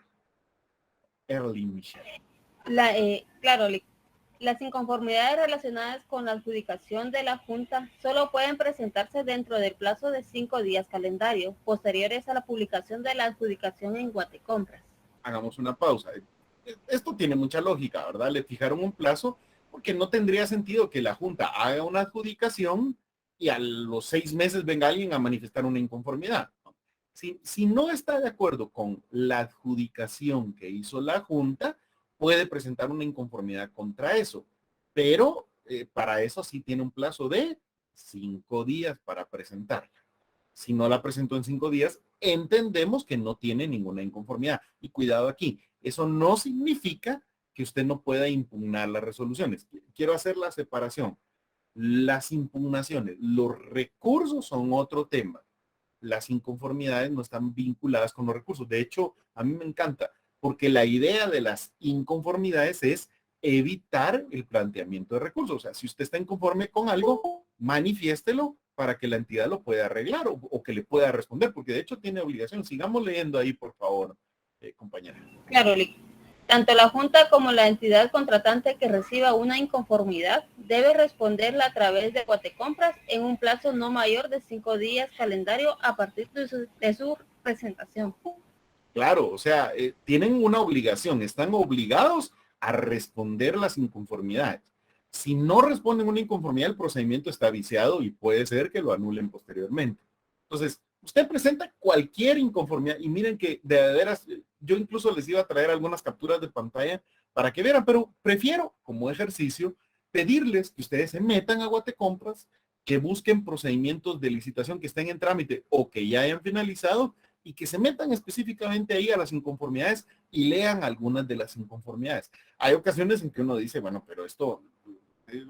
Early Michelle. Claro, las inconformidades relacionadas con la adjudicación de la Junta solo pueden presentarse dentro del plazo de 5 días calendario, posteriores a la publicación de la adjudicación en Guatecompras. Hagamos una pausa. Esto tiene mucha lógica, ¿verdad? Le fijaron un plazo porque no tendría sentido que la Junta haga una adjudicación y a los 6 meses venga alguien a manifestar una inconformidad. Si no está de acuerdo con la adjudicación que hizo la Junta, puede presentar una inconformidad contra eso. Pero para eso sí tiene un plazo de 5 días para presentarla. Si no la presentó en 5 días, entendemos que no tiene ninguna inconformidad. Y cuidado aquí, eso no significa que usted no pueda impugnar las resoluciones. Quiero hacer la separación. Las impugnaciones, los recursos son otro tema. Las inconformidades no están vinculadas con los recursos. De hecho, a mí me encanta, porque la idea de las inconformidades es evitar el planteamiento de recursos. O sea, si usted está inconforme con algo, manifiéstelo para que la entidad lo pueda arreglar o que le pueda responder, porque de hecho tiene obligación. Sigamos leyendo ahí, por favor, compañera. Claro, tanto la Junta como la entidad contratante que reciba una inconformidad debe responderla a través de Guatecompras en un plazo no mayor de 5 días calendario a partir de su presentación. Claro, o sea, tienen una obligación, están obligados a responder las inconformidades. Si no responden una inconformidad, el procedimiento está viciado y puede ser que lo anulen posteriormente. Entonces, usted presenta cualquier inconformidad y miren que de veras, yo incluso les iba a traer algunas capturas de pantalla para que vieran, pero prefiero como ejercicio pedirles que ustedes se metan a Guatecompras, que busquen procedimientos de licitación que estén en trámite o que ya hayan finalizado y que se metan específicamente ahí a las inconformidades y lean algunas de las inconformidades. Hay ocasiones en que uno dice, bueno, pero esto,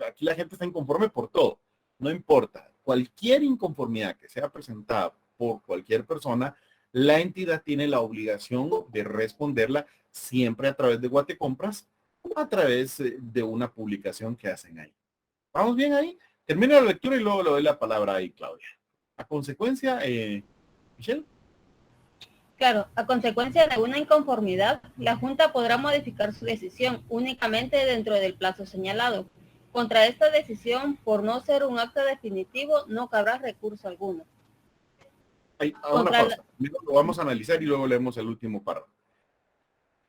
aquí la gente está inconforme por todo. No importa, cualquier inconformidad que sea presentada por cualquier persona, la entidad tiene la obligación de responderla siempre a través de Guatecompras o a través de una publicación que hacen ahí. ¿Vamos bien ahí? Termino la lectura y luego le doy la palabra ahí, Claudia. A consecuencia, Michelle. Claro, a consecuencia de una inconformidad, la Junta podrá modificar su decisión únicamente dentro del plazo señalado. Contra esta decisión, por no ser un acto definitivo, no cabrá recurso alguno. Una pausa. Lo vamos a analizar y luego leemos el último párrafo.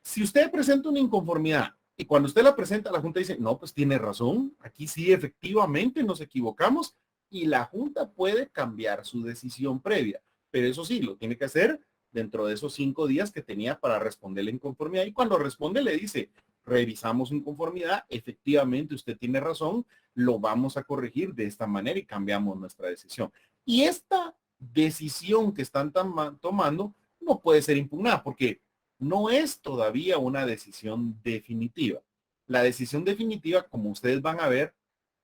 Si usted presenta una inconformidad y cuando usted la presenta, la Junta dice, no, pues tiene razón, aquí sí efectivamente nos equivocamos y la Junta puede cambiar su decisión previa, pero eso sí, lo tiene que hacer dentro de esos 5 días que tenía para responder la inconformidad y cuando responde le dice, revisamos inconformidad, efectivamente usted tiene razón, lo vamos a corregir de esta manera y cambiamos nuestra decisión. Y esta decisión que están tomando no puede ser impugnada porque no es todavía una decisión definitiva. La decisión definitiva, como ustedes van a ver,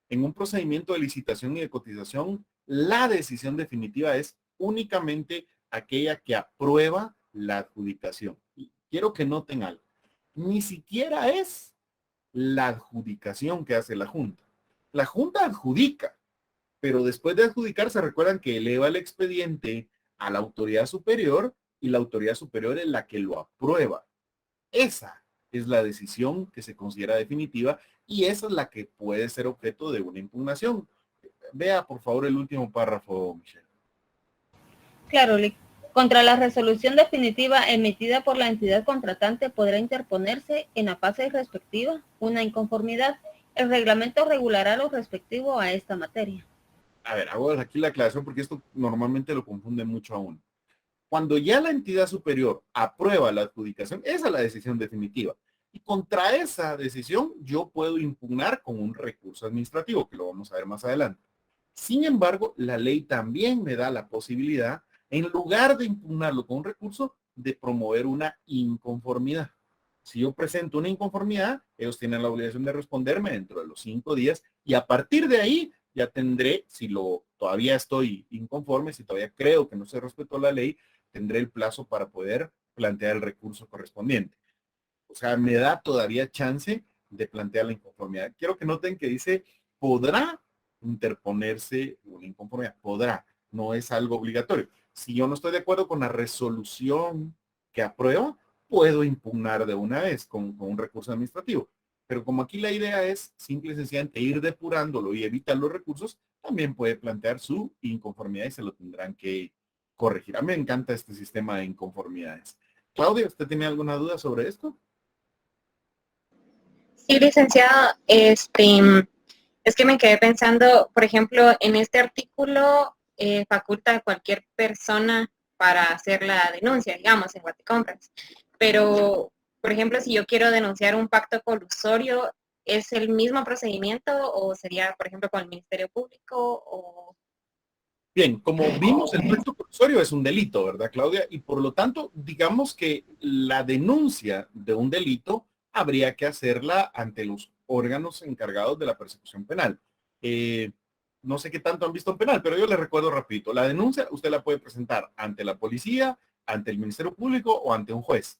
en un procedimiento de licitación y de cotización, la decisión definitiva es únicamente aquella que aprueba la adjudicación. Y quiero que noten algo. Ni siquiera es la adjudicación que hace la Junta. La Junta adjudica, pero después de adjudicar se recuerdan que eleva el expediente a la autoridad superior y la autoridad superior es la que lo aprueba. Esa es la decisión que se considera definitiva y esa es la que puede ser objeto de una impugnación. Vea, por favor, el último párrafo, Michelle. Claro, contra la resolución definitiva emitida por la entidad contratante podrá interponerse en la fase respectiva una inconformidad. El reglamento regulará lo respectivo a esta materia. A ver, hago aquí la aclaración porque esto normalmente lo confunde mucho a uno. Cuando ya la entidad superior aprueba la adjudicación, esa es la decisión definitiva. Y contra esa decisión yo puedo impugnar con un recurso administrativo, que lo vamos a ver más adelante. Sin embargo, la ley también me da la posibilidad, en lugar de impugnarlo con un recurso, de promover una inconformidad. Si yo presento una inconformidad, ellos tienen la obligación de responderme dentro de los 5 días y a partir de ahí ya tendré, si todavía estoy inconforme, si todavía creo que no se respetó la ley, tendré el plazo para poder plantear el recurso correspondiente. O sea, me da todavía chance de plantear la inconformidad. Quiero que noten que dice, podrá interponerse una inconformidad. Podrá, no es algo obligatorio. Si yo no estoy de acuerdo con la resolución que aprueba, puedo impugnar de una vez con un recurso administrativo. Pero como aquí la idea es simple y sencillamente ir depurándolo y evitar los recursos, también puede plantear su inconformidad y se lo tendrán que corregir. A mí me encanta este sistema de inconformidades. Claudia, ¿usted tiene alguna duda sobre esto? Sí, licenciado, es que me quedé pensando, por ejemplo, en este artículo faculta a cualquier persona para hacer la denuncia, digamos, en Guatecompras. Pero, por ejemplo, si yo quiero denunciar un pacto colusorio, ¿es el mismo procedimiento o sería, por ejemplo, con el Ministerio Público o...? Bien, como vimos, el pacto colusorio es un delito, ¿verdad, Claudia? Y por lo tanto, digamos que la denuncia de un delito habría que hacerla ante los órganos encargados de la persecución penal. No sé qué tanto han visto en penal, pero yo les recuerdo rapidito. La denuncia usted la puede presentar ante la policía, ante el Ministerio Público o ante un juez.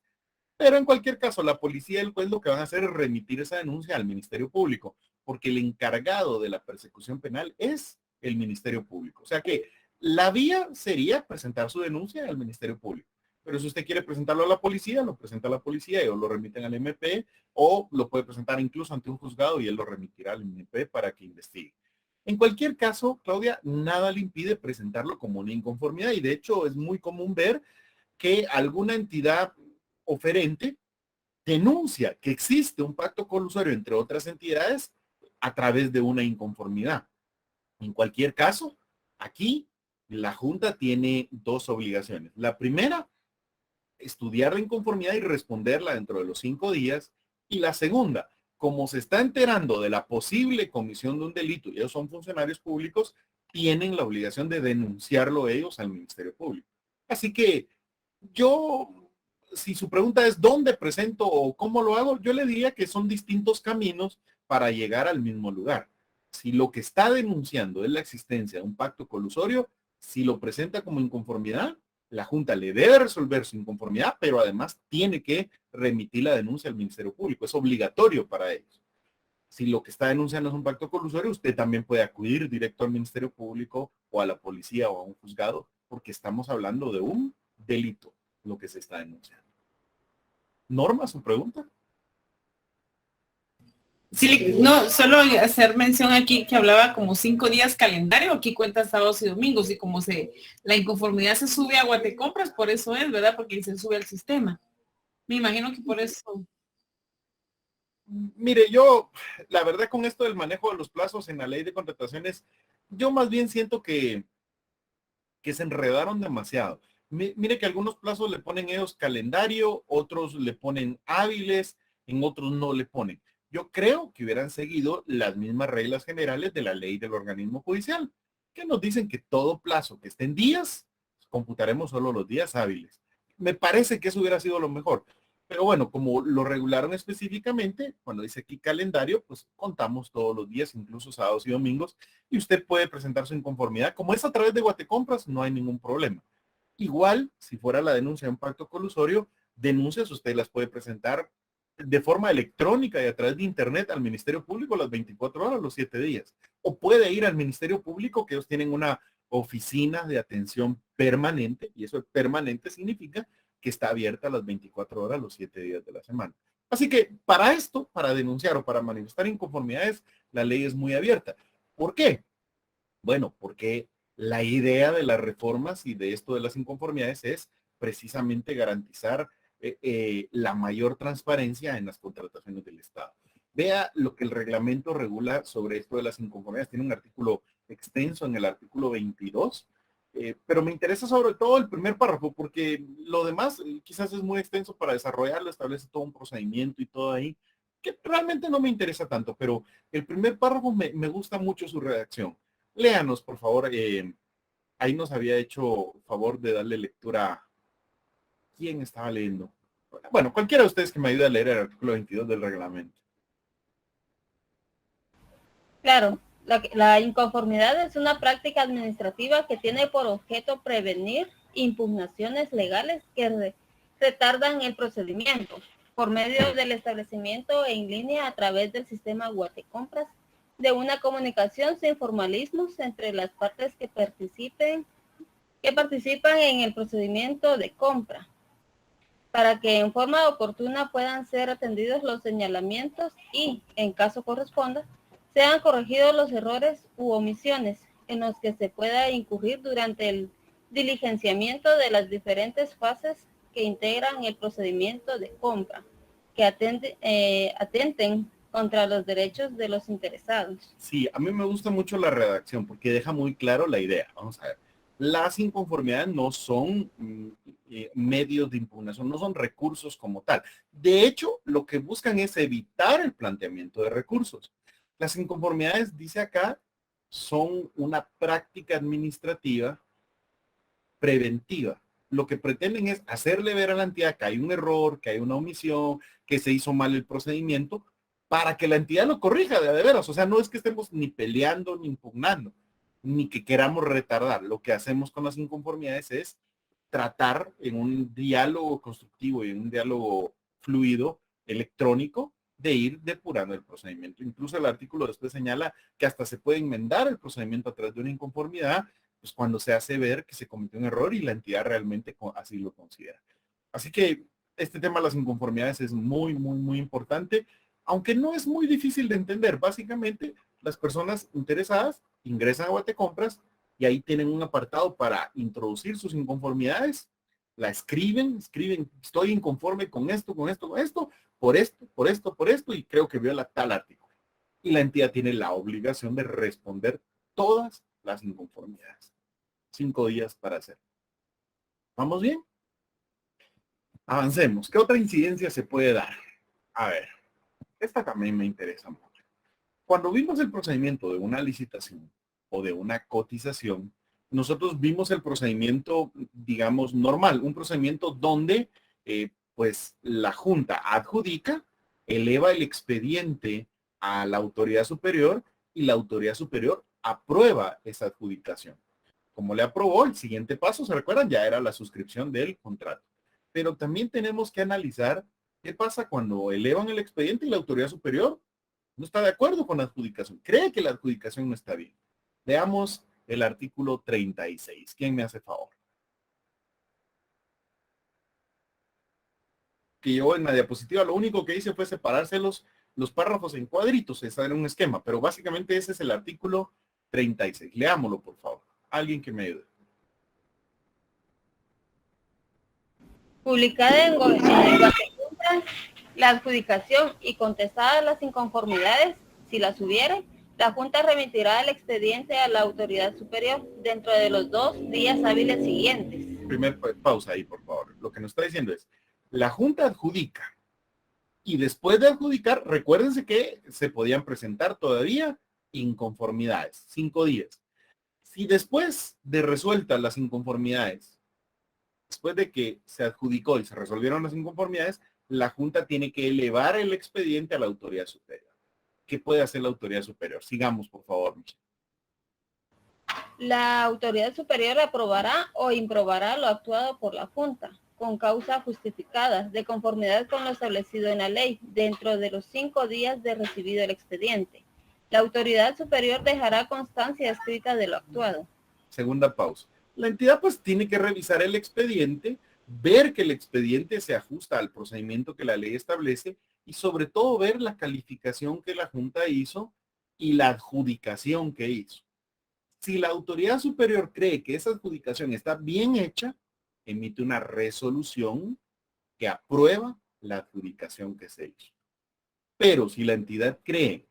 Pero en cualquier caso, la policía y el juez lo que van a hacer es remitir esa denuncia al Ministerio Público, porque el encargado de la persecución penal es el Ministerio Público. O sea que la vía sería presentar su denuncia al Ministerio Público. Pero si usted quiere presentarlo a la policía, lo presenta a la policía y o lo remiten al MP o lo puede presentar incluso ante un juzgado y él lo remitirá al MP para que investigue. En cualquier caso, Claudia, nada le impide presentarlo como una inconformidad y de hecho es muy común ver que alguna entidad oferente denuncia que existe un pacto colusorio entre otras entidades a través de una inconformidad. En cualquier caso, aquí la Junta tiene dos obligaciones. La primera, estudiar la inconformidad y responderla dentro de los 5 días. Y la segunda, como se está enterando de la posible comisión de un delito y ellos son funcionarios públicos, tienen la obligación de denunciarlo ellos al Ministerio Público. Así que yo, si su pregunta es ¿dónde presento o cómo lo hago? Yo le diría que son distintos caminos para llegar al mismo lugar. Si lo que está denunciando es la existencia de un pacto colusorio, si lo presenta como inconformidad, la Junta le debe resolver su inconformidad, pero además tiene que remitir la denuncia al Ministerio Público. Es obligatorio para ellos. Si lo que está denunciando es un pacto colusorio, usted también puede acudir directo al Ministerio Público o a la policía o a un juzgado, porque estamos hablando de un delito, lo que se está denunciando. Norma, su pregunta. Sí, no, solo hacer mención aquí que hablaba como 5 días calendario, aquí cuenta sábados y domingos, y como la inconformidad se sube a Guatecompras, por eso es, ¿verdad? Porque se sube al sistema. Me imagino que por eso. Mire, yo, la verdad con esto del manejo de los plazos en la ley de contrataciones, yo más bien siento que se enredaron demasiado. Mire que algunos plazos le ponen ellos calendario, otros le ponen hábiles, en otros no le ponen. Yo creo que hubieran seguido las mismas reglas generales de la ley del organismo judicial, que nos dicen que todo plazo que esté en días, computaremos solo los días hábiles. Me parece que eso hubiera sido lo mejor. Pero bueno, como lo regularon específicamente, cuando dice aquí calendario, pues contamos todos los días, incluso sábados y domingos, y usted puede presentar su inconformidad. Como es a través de Guatecompras, no hay ningún problema. Igual, si fuera la denuncia de un pacto colusorio, denuncias usted las puede presentar de forma electrónica y a través de internet al Ministerio Público las 24 horas, los 7 días. O puede ir al Ministerio Público, que ellos tienen una oficina de atención permanente, y eso permanente significa que está abierta las 24 horas, los 7 días de la semana. Así que para esto, para denunciar o para manifestar inconformidades, la ley es muy abierta. ¿Por qué? Bueno, porque La idea de las reformas y de esto de las inconformidades es precisamente garantizar la mayor transparencia en las contrataciones del Estado. Vea lo que el reglamento regula sobre esto de las inconformidades. Tiene un artículo extenso en el artículo 22, pero me interesa sobre todo el primer párrafo, porque lo demás quizás es muy extenso para desarrollarlo, establece todo un procedimiento y todo ahí, que realmente no me interesa tanto, pero el primer párrafo me gusta mucho su redacción. Léanos, por favor. Ahí nos había hecho favor de darle lectura. ¿Quién estaba leyendo? Bueno, cualquiera de ustedes que me ayude a leer el artículo 22 del reglamento. Claro, la inconformidad es una práctica administrativa que tiene por objeto prevenir impugnaciones legales que retardan el procedimiento por medio del establecimiento en línea a través del sistema Guatecompras de una comunicación sin formalismos entre las partes que participan en el procedimiento de compra, para que en forma oportuna puedan ser atendidos los señalamientos y, en caso corresponda, sean corregidos los errores u omisiones en los que se pueda incurrir durante el diligenciamiento de las diferentes fases que integran el procedimiento de compra, que atenten contra los derechos de los interesados. Sí, a mí me gusta mucho la redacción porque deja muy claro la idea. Vamos a ver. Las inconformidades no son medios de impugnación, no son recursos como tal. De hecho, lo que buscan es evitar el planteamiento de recursos. Las inconformidades, dice acá, son una práctica administrativa preventiva. Lo que pretenden es hacerle ver a la entidad que hay un error, que hay una omisión, que se hizo mal el procedimiento, para que la entidad lo corrija de veras. O sea, no es que estemos ni peleando ni impugnando, ni que queramos retardar. Lo que hacemos con las inconformidades es tratar en un diálogo constructivo y en un diálogo fluido, electrónico, de ir depurando el procedimiento. Incluso el artículo después señala que hasta se puede enmendar el procedimiento a través de una inconformidad, pues cuando se hace ver que se cometió un error y la entidad realmente así lo considera. Así que este tema de las inconformidades es muy, muy, muy importante, aunque no es muy difícil de entender. Básicamente, las personas interesadas ingresan a Guatecompras y ahí tienen un apartado para introducir sus inconformidades, la escriben, estoy inconforme con esto, con esto, con esto, por esto, por esto, por esto, y creo que viola tal artículo. Y la entidad tiene la obligación de responder todas las inconformidades. 5 días para hacerlo. ¿Vamos bien? Avancemos. ¿Qué otra incidencia se puede dar? A ver, esta también me interesa mucho. Cuando vimos el procedimiento de una licitación o de una cotización, nosotros vimos el procedimiento, digamos, normal, un procedimiento donde pues la Junta adjudica, eleva el expediente a la autoridad superior y la autoridad superior aprueba esa adjudicación. Como le aprobó, el siguiente paso, ¿se recuerdan? Ya era la suscripción del contrato. Pero también tenemos que analizar qué pasa cuando elevan el expediente y la autoridad superior no está de acuerdo con la adjudicación, cree que la adjudicación no está bien. Veamos el artículo 36. ¿Quién me hace favor? Que yo en la diapositiva lo único que hice fue separarse los párrafos en cuadritos. Ese era un esquema, pero básicamente ese es el artículo 36. Leámoslo, por favor. Alguien que me ayude. Publicada en Guatecompras la adjudicación y contestadas las inconformidades, si las hubiere, la Junta remitirá el expediente a la autoridad superior dentro de los 2 días hábiles siguientes. Primer pausa ahí, por favor. Lo que nos está diciendo es, la Junta adjudica y después de adjudicar, recuérdense que se podían presentar todavía inconformidades, 5 días. Si después de resueltas las inconformidades, después de que se adjudicó y se resolvieron las inconformidades, la Junta tiene que elevar el expediente a la autoridad superior. ¿Qué puede hacer la autoridad superior? Sigamos, por favor, Michelle. La autoridad superior aprobará o improbará lo actuado por la Junta, con causa justificada, de conformidad con lo establecido en la ley, dentro de los 5 días de recibido el expediente. La autoridad superior dejará constancia escrita de lo actuado. Segunda pausa. La entidad pues tiene que revisar el expediente, ver que el expediente se ajusta al procedimiento que la ley establece y sobre todo ver la calificación que la Junta hizo y la adjudicación que hizo. Si la autoridad superior cree que esa adjudicación está bien hecha, emite una resolución que aprueba la adjudicación que se hizo. Pero si la entidad cree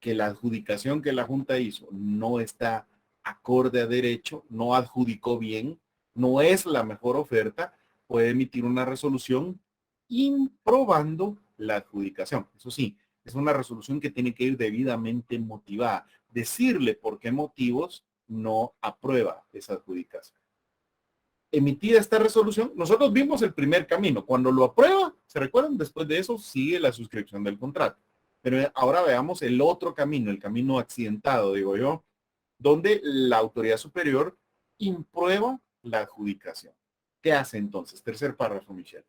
que la adjudicación que la Junta hizo no está acorde a derecho, no adjudicó bien, no es la mejor oferta, puede emitir una resolución improbando la adjudicación. Eso sí, es una resolución que tiene que ir debidamente motivada. Decirle por qué motivos no aprueba esa adjudicación. Emitida esta resolución, nosotros vimos el primer camino. Cuando lo aprueba, ¿se recuerdan? Después de eso sigue la suscripción del contrato. Pero ahora veamos el otro camino, el camino accidentado, digo yo, donde la autoridad superior imprueba la adjudicación. ¿Qué hace entonces? Tercer párrafo, Michelle.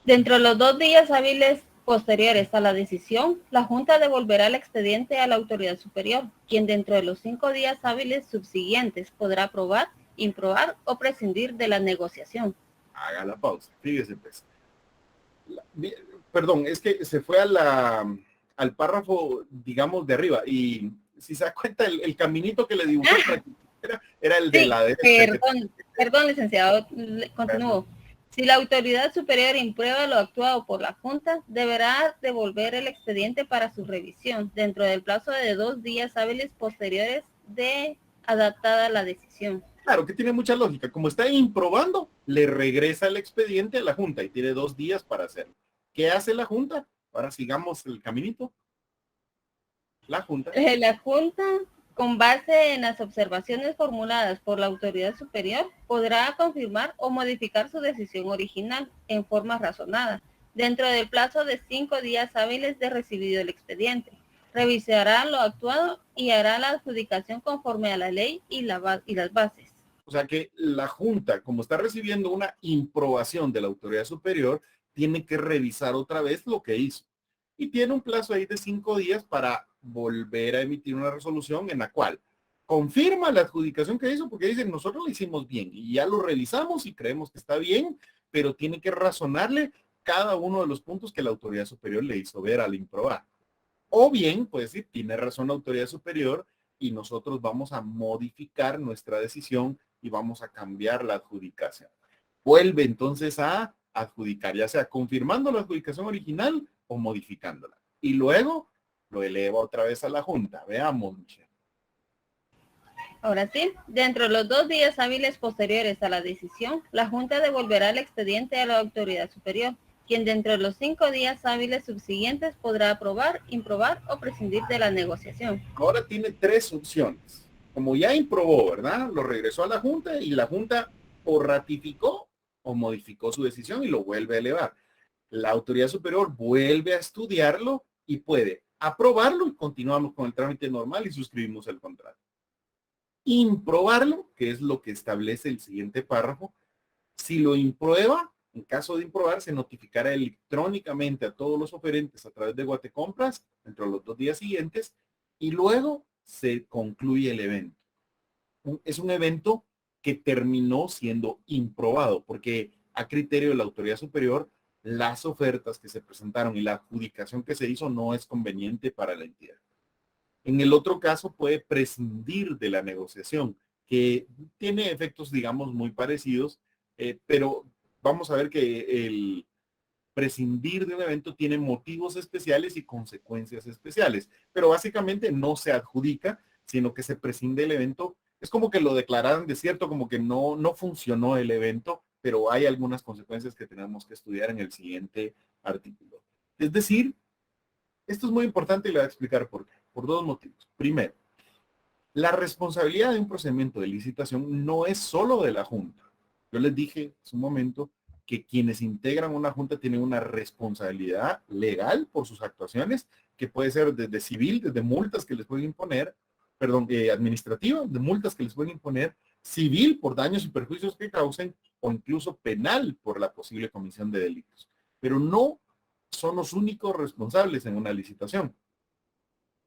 Dentro de los 2 días hábiles posteriores a la decisión, la Junta devolverá el expediente a la autoridad superior, quien dentro de los 5 días hábiles subsiguientes podrá aprobar, improbar o prescindir de la negociación. Haga la pausa. Fíjese pues. Perdón, es que se fue al párrafo, digamos, de arriba. Y si se da cuenta, el caminito que le dibujé era el de la derecha. Perdón, licenciado. Continúo. Si la autoridad superior imprueba lo actuado por la Junta, deberá devolver el expediente para su revisión dentro del plazo de 2 días hábiles posteriores de adaptada la decisión. Claro, que tiene mucha lógica. Como está improbando, le regresa el expediente a la Junta y tiene 2 días para hacerlo. ¿Qué hace la Junta? Ahora sigamos el caminito. La Junta, con base en las observaciones formuladas por la autoridad superior, podrá confirmar o modificar su decisión original en forma razonada, dentro del plazo de 5 días hábiles de recibido el expediente. Revisará lo actuado y hará la adjudicación conforme a la ley y las bases. O sea que la Junta, como está recibiendo una improbación de la autoridad superior, tiene que revisar otra vez lo que hizo. Y tiene un plazo ahí de 5 días para volver a emitir una resolución en la cual confirma la adjudicación que hizo, porque dicen, nosotros lo hicimos bien y ya lo revisamos y creemos que está bien, pero tiene que razonarle cada uno de los puntos que la autoridad superior le hizo ver al improbar. O bien, pues sí, tiene razón la autoridad superior y nosotros vamos a modificar nuestra decisión y vamos a cambiar la adjudicación. Vuelve entonces a adjudicar, ya sea confirmando la adjudicación original o modificándola. Y luego lo eleva otra vez a la Junta. Veamos, Michelle. Ahora sí, dentro de los 2 días hábiles posteriores a la decisión, la Junta devolverá el expediente a la autoridad superior, quien dentro de los 5 días hábiles subsiguientes podrá aprobar, improbar o prescindir de la negociación. Ahora tiene 3 opciones. Como ya improbó, ¿verdad? Lo regresó a la Junta y la Junta o ratificó o modificó su decisión y lo vuelve a elevar. La autoridad superior vuelve a estudiarlo y puede aprobarlo y continuamos con el trámite normal y suscribimos el contrato. Improbarlo, que es lo que establece el siguiente párrafo. Si lo imprueba, en caso de improbar, se notificará electrónicamente a todos los oferentes a través de Guatecompras dentro de los 2 días siguientes y luego se concluye el evento. Es un evento que terminó siendo improbado porque a criterio de la autoridad superior las ofertas que se presentaron y la adjudicación que se hizo no es conveniente para la entidad. En el otro caso puede prescindir de la negociación, que tiene efectos, digamos, muy parecidos, pero vamos a ver que el prescindir de un evento tiene motivos especiales y consecuencias especiales, pero básicamente no se adjudica, sino que se prescinde del evento. Es como que lo declararan desierto, como que no funcionó el evento, pero hay algunas consecuencias que tenemos que estudiar en el siguiente artículo. Es decir, esto es muy importante y le voy a explicar por qué. Por 2 motivos. Primero, la responsabilidad de un procedimiento de licitación no es solo de la Junta. Yo les dije hace un momento que quienes integran una Junta tienen una responsabilidad legal por sus actuaciones, que puede ser desde civil, desde multas que les pueden imponer, administrativa, de multas que les pueden imponer, civil por daños y perjuicios que causen, o incluso penal por la posible comisión de delitos. Pero no son los únicos responsables en una licitación.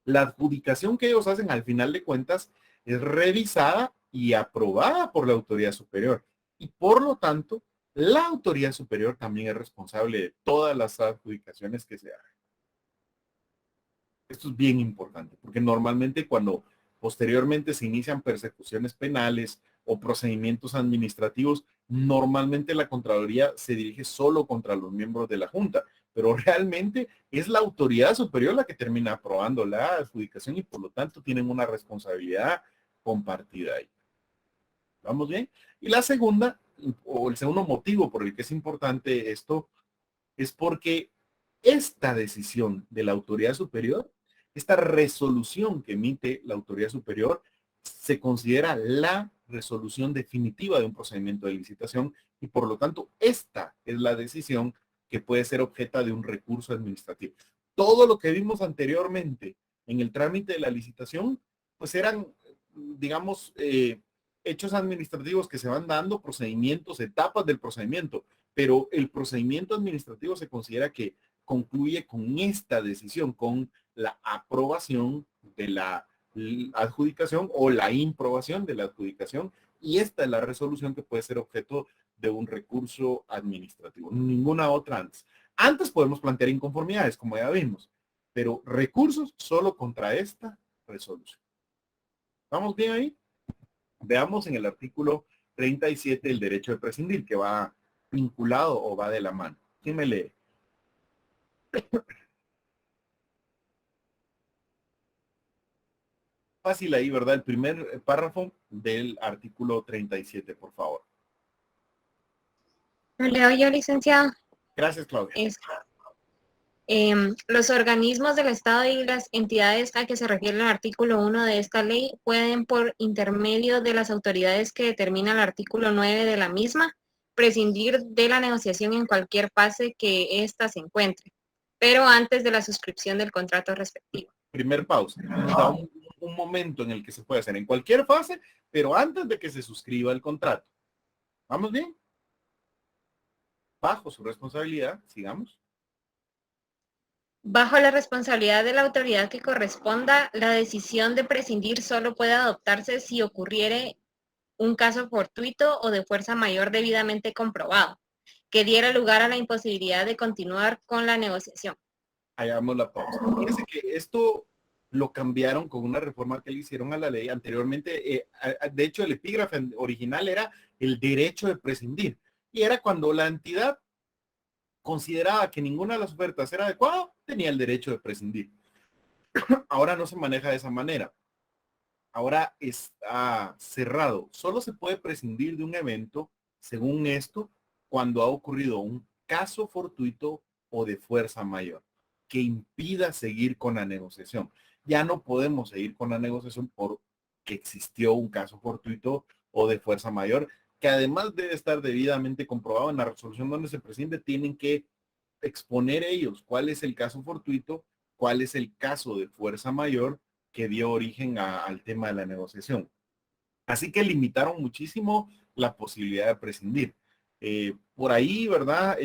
La adjudicación que ellos hacen al final de cuentas es revisada y aprobada por la autoridad superior. Y por lo tanto, la autoridad superior también es responsable de todas las adjudicaciones que se hagan. Esto es bien importante, porque normalmente cuando posteriormente se inician persecuciones penales o procedimientos administrativos, normalmente la Contraloría se dirige solo contra los miembros de la Junta, pero realmente es la autoridad superior la que termina aprobando la adjudicación y por lo tanto tienen una responsabilidad compartida ahí. ¿Vamos bien? Y la segunda, o el segundo motivo por el que es importante esto, es porque esta decisión de la autoridad superior, esta resolución que emite la autoridad superior, se considera la resolución definitiva de un procedimiento de licitación y por lo tanto esta es la decisión que puede ser objeto de un recurso administrativo. Todo lo que vimos anteriormente en el trámite de la licitación, pues eran, digamos, hechos administrativos que se van dando, procedimientos, etapas del procedimiento, pero el procedimiento administrativo se considera que concluye con esta decisión, con la aprobación de la adjudicación o la improbación de la adjudicación, y esta es la resolución que puede ser objeto de un recurso administrativo, ninguna otra antes. Antes podemos plantear inconformidades, como ya vimos, pero recursos solo contra esta resolución. ¿Vamos bien ahí? Veamos en el artículo 37 el derecho de prescindir, que va vinculado o va de la mano. ¿Quién me lee? Fácil ahí, ¿verdad? El primer párrafo del artículo 37, por favor. ¿Lo leo yo, licenciado? Gracias, Claudia. Los organismos del Estado y las entidades a que se refiere el artículo 1 de esta ley pueden, por intermedio de las autoridades que determina el artículo 9 de la misma, prescindir de la negociación en cualquier fase que ésta se encuentre, pero antes de la suscripción del contrato respectivo. Primer pausa. Nos da un momento en el que se puede hacer en cualquier fase, pero antes de que se suscriba el contrato. ¿Vamos bien? Bajo su responsabilidad, sigamos. Bajo la responsabilidad de la autoridad que corresponda, la decisión de prescindir solo puede adoptarse si ocurriere un caso fortuito o de fuerza mayor debidamente comprobado, que diera lugar a la imposibilidad de continuar con la negociación. Hagamos la pausa. Fíjense que esto lo cambiaron con una reforma que le hicieron a la ley anteriormente. De hecho, el epígrafe original era el derecho de prescindir. Y era cuando la entidad consideraba que ninguna de las ofertas era adecuada, tenía el derecho de prescindir. Ahora no se maneja de esa manera. Ahora está cerrado. Solo se puede prescindir de un evento, según esto, cuando ha ocurrido un caso fortuito o de fuerza mayor que impida seguir con la negociación. Ya no podemos seguir con la negociación porque existió un caso fortuito o de fuerza mayor, que además debe estar debidamente comprobado en la resolución donde se prescinde. Tienen que exponer ellos cuál es el caso fortuito, cuál es el caso de fuerza mayor que dio origen al tema de la negociación. Así que limitaron muchísimo la posibilidad de prescindir. Por ahí, ¿verdad?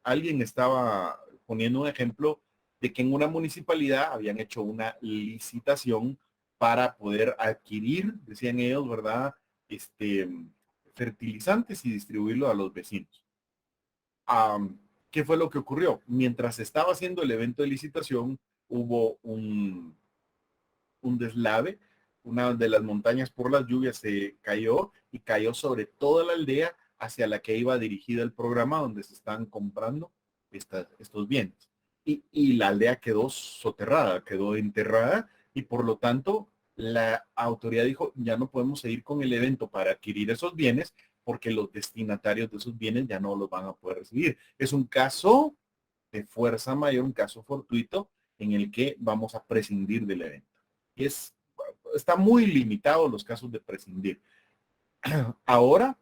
Alguien estaba poniendo un ejemplo de que en una municipalidad habían hecho una licitación para poder adquirir, decían ellos, ¿verdad? Fertilizantes y distribuirlo a los vecinos. ¿Qué fue lo que ocurrió? Mientras estaba haciendo el evento de licitación, hubo un deslave. Una de las montañas por las lluvias se cayó y cayó sobre toda la aldea hacia la que iba dirigido el programa donde se están comprando estos bienes. Y la aldea quedó soterrada, quedó enterrada y por lo tanto la autoridad dijo, ya no podemos seguir con el evento para adquirir esos bienes porque los destinatarios de esos bienes ya no los van a poder recibir. Es un caso de fuerza mayor, un caso fortuito en el que vamos a prescindir del evento. Y está muy limitado los casos de prescindir. Ahora,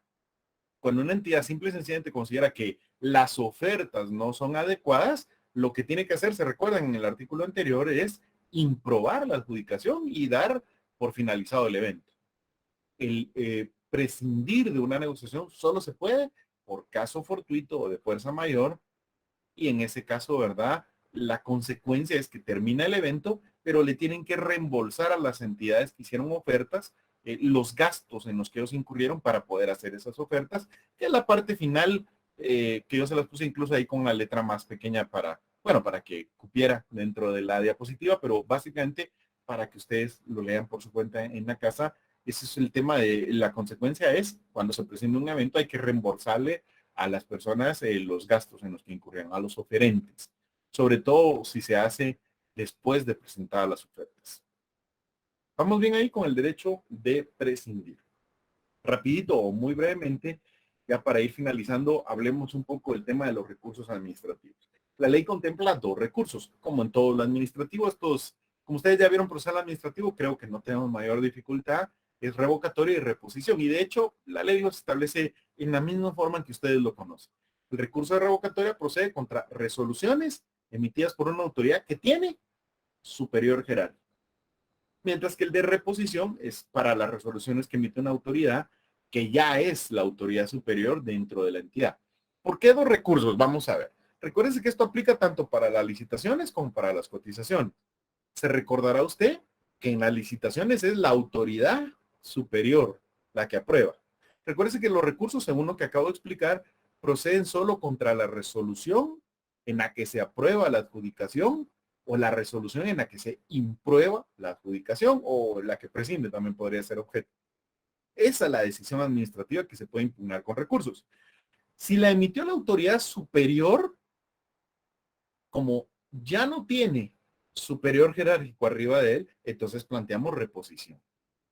cuando una entidad simple y sencillamente considera que las ofertas no son adecuadas, lo que tiene que hacer, se recuerdan en el artículo anterior, es improbar la adjudicación y dar por finalizado el evento. El prescindir de una negociación solo se puede por caso fortuito o de fuerza mayor, y en ese caso, ¿verdad? La consecuencia es que termina el evento, pero le tienen que reembolsar a las entidades que hicieron ofertas los gastos en los que ellos incurrieron para poder hacer esas ofertas, que es la parte final que yo se las puse incluso ahí con la letra más pequeña para que cupiera dentro de la diapositiva, pero básicamente para que ustedes lo lean por su cuenta en la casa. Ese es el tema de la consecuencia es cuando se presenta un evento hay que reembolsarle a las personas los gastos en los que incurrieron, a los oferentes, sobre todo si se hace después de presentar las ofertas. Vamos bien ahí con el derecho de prescindir. Rapidito o muy brevemente, ya para ir finalizando, hablemos un poco del tema de los recursos administrativos. La ley contempla dos recursos, como en todo lo administrativo. Estos, como ustedes ya vieron, procesal administrativo, creo que no tenemos mayor dificultad, es revocatoria y reposición. Y de hecho, la ley los establece en la misma forma en que ustedes lo conocen. El recurso de revocatoria procede contra resoluciones emitidas por una autoridad que tiene superior jerárquico. Mientras que el de reposición es para las resoluciones que emite una autoridad que ya es la autoridad superior dentro de la entidad. ¿Por qué dos recursos? Vamos a ver. Recuérdense que esto aplica tanto para las licitaciones como para las cotizaciones. Se recordará usted que en las licitaciones es la autoridad superior la que aprueba. Recuérdense que los recursos, según lo que acabo de explicar, proceden solo contra la resolución en la que se aprueba la adjudicación o la resolución en la que se imprueba la adjudicación o la que prescinde también podría ser objeto. Esa es la decisión administrativa que se puede impugnar con recursos. Si la emitió la autoridad superior, como ya no tiene superior jerárquico arriba de él, entonces planteamos reposición.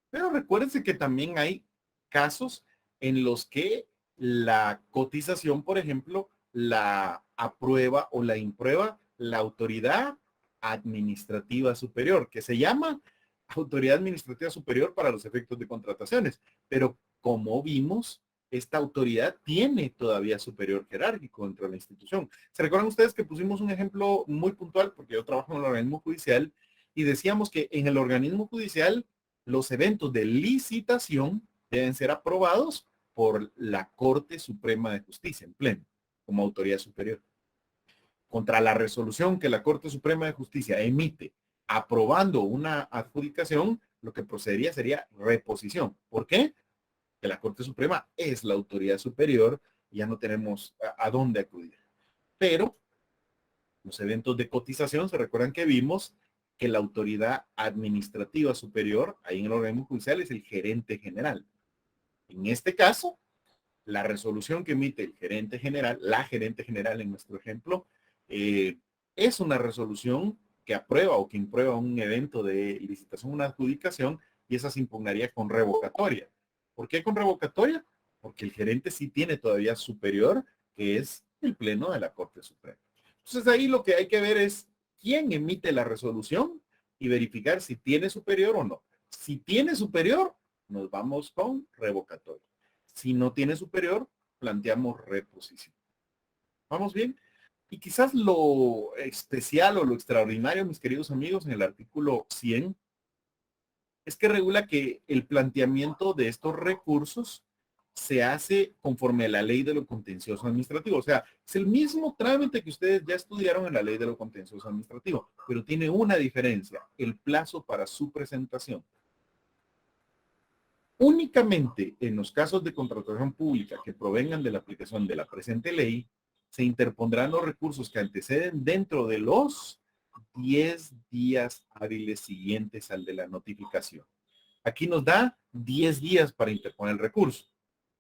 Pero recuérdense que también hay casos en los que la cotización, por ejemplo, la aprueba o la imprueba la autoridad administrativa superior, que se llama autoridad administrativa superior para los efectos de contrataciones. Pero como vimos, esta autoridad tiene todavía superior jerárquico dentro de la institución. ¿Se recuerdan ustedes que pusimos un ejemplo muy puntual? Porque yo trabajo en el organismo judicial y decíamos que en el organismo judicial los eventos de licitación deben ser aprobados por la Corte Suprema de Justicia en pleno, como autoridad superior. Contra la resolución que la Corte Suprema de Justicia emite aprobando una adjudicación, lo que procedería sería reposición. ¿Por qué? Que la Corte Suprema es la autoridad superior y ya no tenemos a dónde acudir. Pero los eventos de cotización, se recuerdan que vimos que la autoridad administrativa superior, ahí en el organismo judicial, es el gerente general. En este caso, la resolución que emite el gerente general, la gerente general en nuestro ejemplo, es una resolución que aprueba o que imprueba un evento de licitación, una adjudicación, y esa se impugnaría con revocatoria. ¿Por qué con revocatoria? Porque el gerente sí tiene todavía superior, que es el pleno de la Corte Suprema. Entonces ahí lo que hay que ver es quién emite la resolución y verificar si tiene superior o no. Si tiene superior, nos vamos con revocatoria. Si no tiene superior, planteamos reposición. ¿Vamos bien? Y quizás lo especial o lo extraordinario, mis queridos amigos, en el artículo 100, es que regula que el planteamiento de estos recursos se hace conforme a la ley de lo contencioso administrativo. O sea, es el mismo trámite que ustedes ya estudiaron en la ley de lo contencioso administrativo, pero tiene una diferencia, el plazo para su presentación. Únicamente en los casos de contratación pública que provengan de la aplicación de la presente ley, se interpondrán los recursos que anteceden dentro de los 10 días hábiles siguientes al de la notificación. Aquí nos da 10 días para interponer el recurso.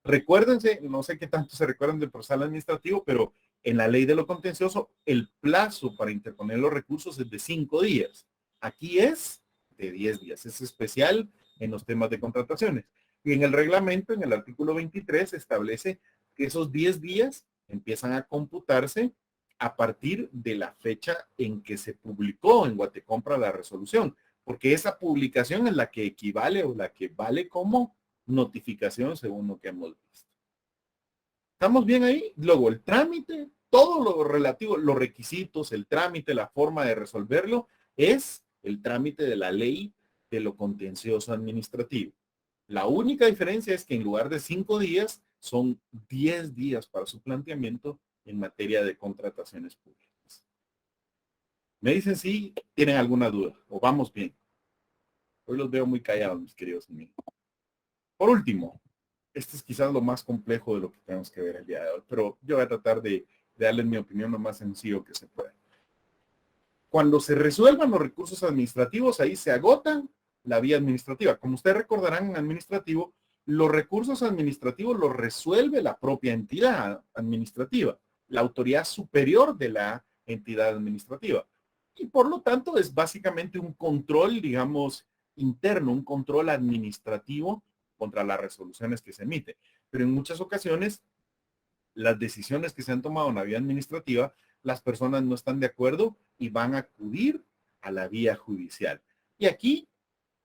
Recuérdense, no sé qué tanto se recuerdan del procesal administrativo, pero en la ley de lo contencioso, el plazo para interponer los recursos es de 5 días. Aquí es de 10 días. Es especial en los temas de contrataciones. Y en el reglamento, en el artículo 23, establece que esos 10 días empiezan a computarse a partir de la fecha en que se publicó en Guatecompra la resolución, porque esa publicación es la que equivale o la que vale como notificación según lo que hemos visto. ¿Estamos bien ahí? Luego el trámite, todo lo relativo, los requisitos, el trámite, la forma de resolverlo, es el trámite de la ley de lo contencioso administrativo. La única diferencia es que en lugar de 5 días, son 10 días para su planteamiento en materia de contrataciones públicas. Me dicen si tienen alguna duda o vamos bien. Hoy los veo muy callados, mis queridos amigos. Por último, este es quizás lo más complejo de lo que tenemos que ver el día de hoy, pero yo voy a tratar de darles mi opinión lo más sencillo que se pueda. Cuando se resuelvan los recursos administrativos, ahí se agota la vía administrativa. Como ustedes recordarán, en administrativo, los recursos administrativos los resuelve la propia entidad administrativa, la autoridad superior de la entidad administrativa. Y por lo tanto es básicamente un control, digamos, interno, un control administrativo contra las resoluciones que se emiten. Pero en muchas ocasiones, las decisiones que se han tomado en la vía administrativa, las personas no están de acuerdo y van a acudir a la vía judicial. Y aquí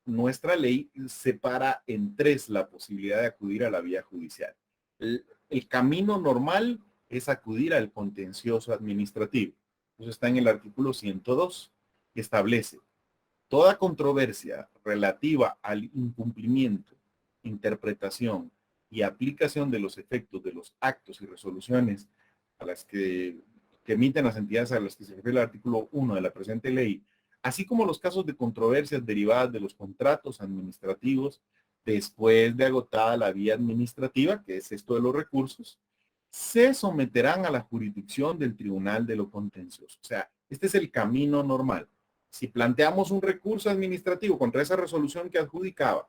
nuestra ley separa en tres la posibilidad de acudir a la vía judicial. El camino normal es acudir al contencioso administrativo. Eso está en el artículo 102, que establece toda controversia relativa al incumplimiento, interpretación y aplicación de los efectos de los actos y resoluciones a las que emiten las entidades a las que se refiere el artículo 1 de la presente ley, así como los casos de controversias derivadas de los contratos administrativos después de agotada la vía administrativa, que es esto de los recursos, se someterán a la jurisdicción del Tribunal de lo Contencioso. O sea, este es el camino normal. Si planteamos un recurso administrativo contra esa resolución que adjudicaba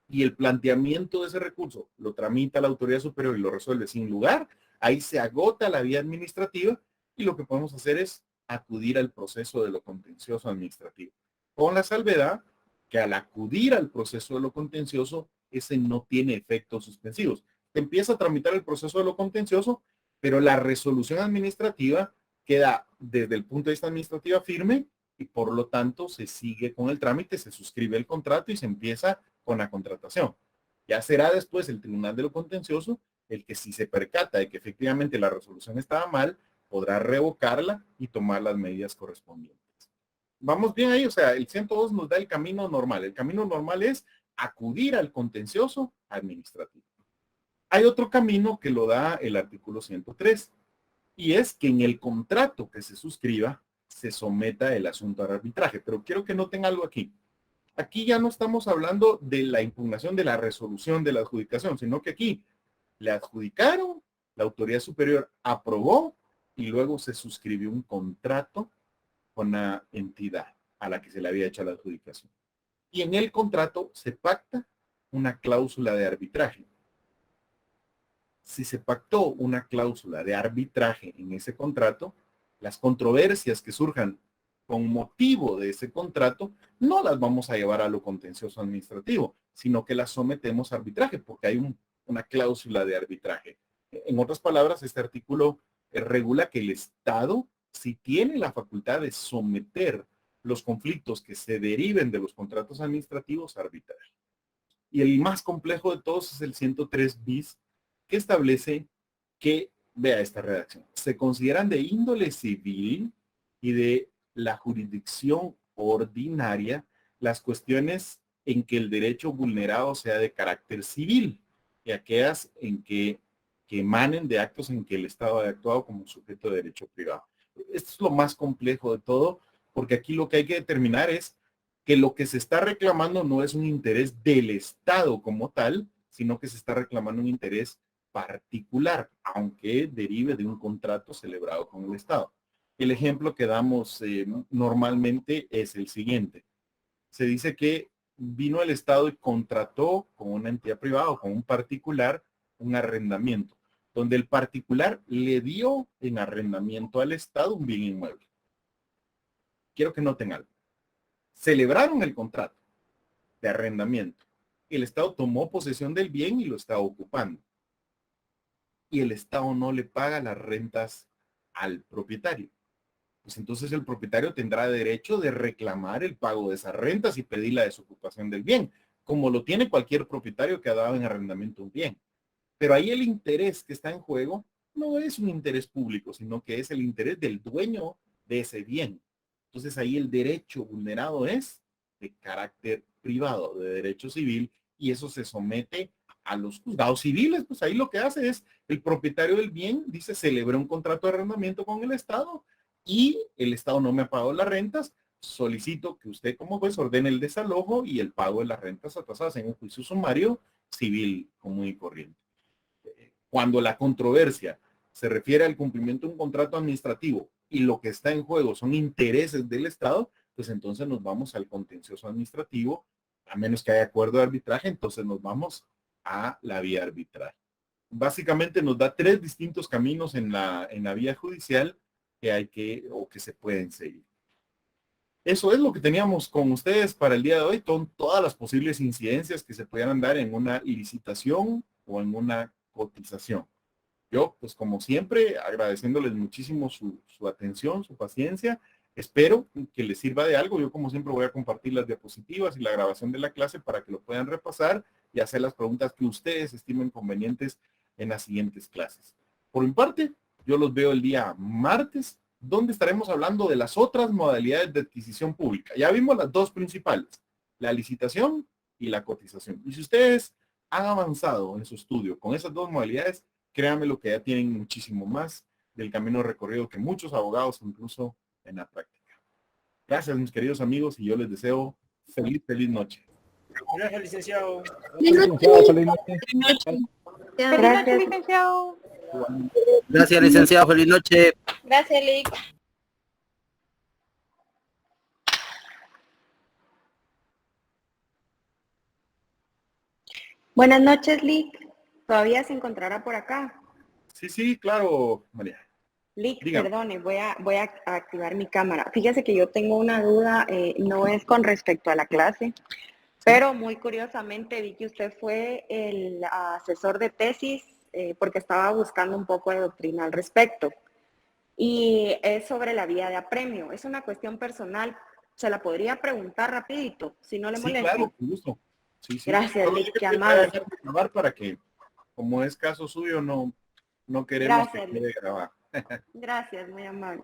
y el planteamiento de ese recurso lo tramita la autoridad superior y lo resuelve sin lugar, ahí se agota la vía administrativa y lo que podemos hacer es acudir al proceso de lo contencioso administrativo. Con la salvedad que al acudir al proceso de lo contencioso, ese no tiene efectos suspensivos. Empieza a tramitar el proceso de lo contencioso, pero la resolución administrativa queda desde el punto de vista administrativo firme y por lo tanto se sigue con el trámite, se suscribe el contrato y se empieza con la contratación. Ya será después el Tribunal de lo Contencioso el que, si se percata de que efectivamente la resolución estaba mal, podrá revocarla y tomar las medidas correspondientes. Vamos bien ahí, o sea, el 102 nos da el camino normal. El camino normal es acudir al contencioso administrativo. Hay otro camino que lo da el artículo 103 y es que en el contrato que se suscriba se someta el asunto al arbitraje. Pero quiero que noten algo aquí. Aquí ya no estamos hablando de la impugnación de la resolución de la adjudicación, sino que aquí le adjudicaron, la autoridad superior aprobó y luego se suscribió un contrato con la entidad a la que se le había hecho la adjudicación. Y en el contrato se pacta una cláusula de arbitraje. Si se pactó una cláusula de arbitraje en ese contrato, las controversias que surjan con motivo de ese contrato, no las vamos a llevar a lo contencioso administrativo, sino que las sometemos a arbitraje, porque hay una cláusula de arbitraje. En otras palabras, este artículo regula que el Estado, si tiene la facultad de someter los conflictos que se deriven de los contratos administrativos a arbitraje. Y el más complejo de todos es el 103 bis, que establece que, vea esta redacción, se consideran de índole civil y de la jurisdicción ordinaria las cuestiones en que el derecho vulnerado sea de carácter civil y aquellas en que emanen de actos en que el Estado haya actuado como sujeto de derecho privado. Esto es lo más complejo de todo, porque aquí lo que hay que determinar es que lo que se está reclamando no es un interés del Estado como tal, sino que se está reclamando un interés particular, aunque derive de un contrato celebrado con el Estado. El ejemplo que damos normalmente es el siguiente. Se dice que vino el Estado y contrató con una entidad privada o con un particular un arrendamiento, donde el particular le dio en arrendamiento al Estado un bien inmueble. Quiero que noten algo. Celebraron el contrato de arrendamiento. El Estado tomó posesión del bien y lo está ocupando. Y el Estado no le paga las rentas al propietario. Pues entonces el propietario tendrá derecho de reclamar el pago de esas rentas y pedir la desocupación del bien, como lo tiene cualquier propietario que ha dado en arrendamiento un bien. Pero ahí el interés que está en juego no es un interés público, sino que es el interés del dueño de ese bien. Entonces ahí el derecho vulnerado es de carácter privado, de derecho civil, y eso se somete a los juzgados civiles. Pues ahí lo que hace es el propietario del bien dice, celebré un contrato de arrendamiento con el Estado y el Estado no me ha pagado las rentas, solicito que usted como juez ordene el desalojo y el pago de las rentas atrasadas en un juicio sumario civil común y corriente. Cuando la controversia se refiere al cumplimiento de un contrato administrativo y lo que está en juego son intereses del Estado, pues entonces nos vamos al contencioso administrativo, a menos que haya acuerdo de arbitraje, entonces nos vamos a la vía arbitral. Básicamente nos da 3 distintos caminos en la vía judicial que hay o que se pueden seguir. Eso es lo que teníamos con ustedes para el día de hoy, con todas las posibles incidencias que se pudieran dar en una licitación o en una cotización. Yo, pues como siempre, agradeciéndoles muchísimo su atención, su paciencia. Espero que les sirva de algo. Yo, como siempre, voy a compartir las diapositivas y la grabación de la clase para que lo puedan repasar y hacer las preguntas que ustedes estimen convenientes en las siguientes clases. Por mi parte, yo los veo el día martes, donde estaremos hablando de las otras modalidades de adquisición pública. Ya vimos las 2 principales, la licitación y la cotización. Y si ustedes han avanzado en su estudio con esas 2 modalidades, créanme lo que ya tienen muchísimo más del camino recorrido que muchos abogados incluso en la práctica. Gracias, mis queridos amigos, y yo les deseo feliz noche. Gracias, licenciado. Feliz noche. Gracias. licenciado. Gracias, licenciado. Feliz noche. Gracias, Lick. Buenas noches, Lick. ¿Todavía se encontrará por acá? Sí, claro, María. Lick, Dígame. perdone, voy a activar mi cámara. Fíjese que yo tengo una duda, no es con respecto a la clase, pero muy curiosamente vi que usted fue el asesor de tesis porque estaba buscando un poco de doctrina al respecto. Y es sobre la vía de apremio. Es una cuestión personal. ¿Se la podría preguntar rapidito, si no le molesta? Sí, claro, con gusto. Sí. Gracias, Solo Lick, yo qué que amable. voy a grabar para que, como es caso suyo, no queremos Gracias, que quede grabado. Gracias, muy amable.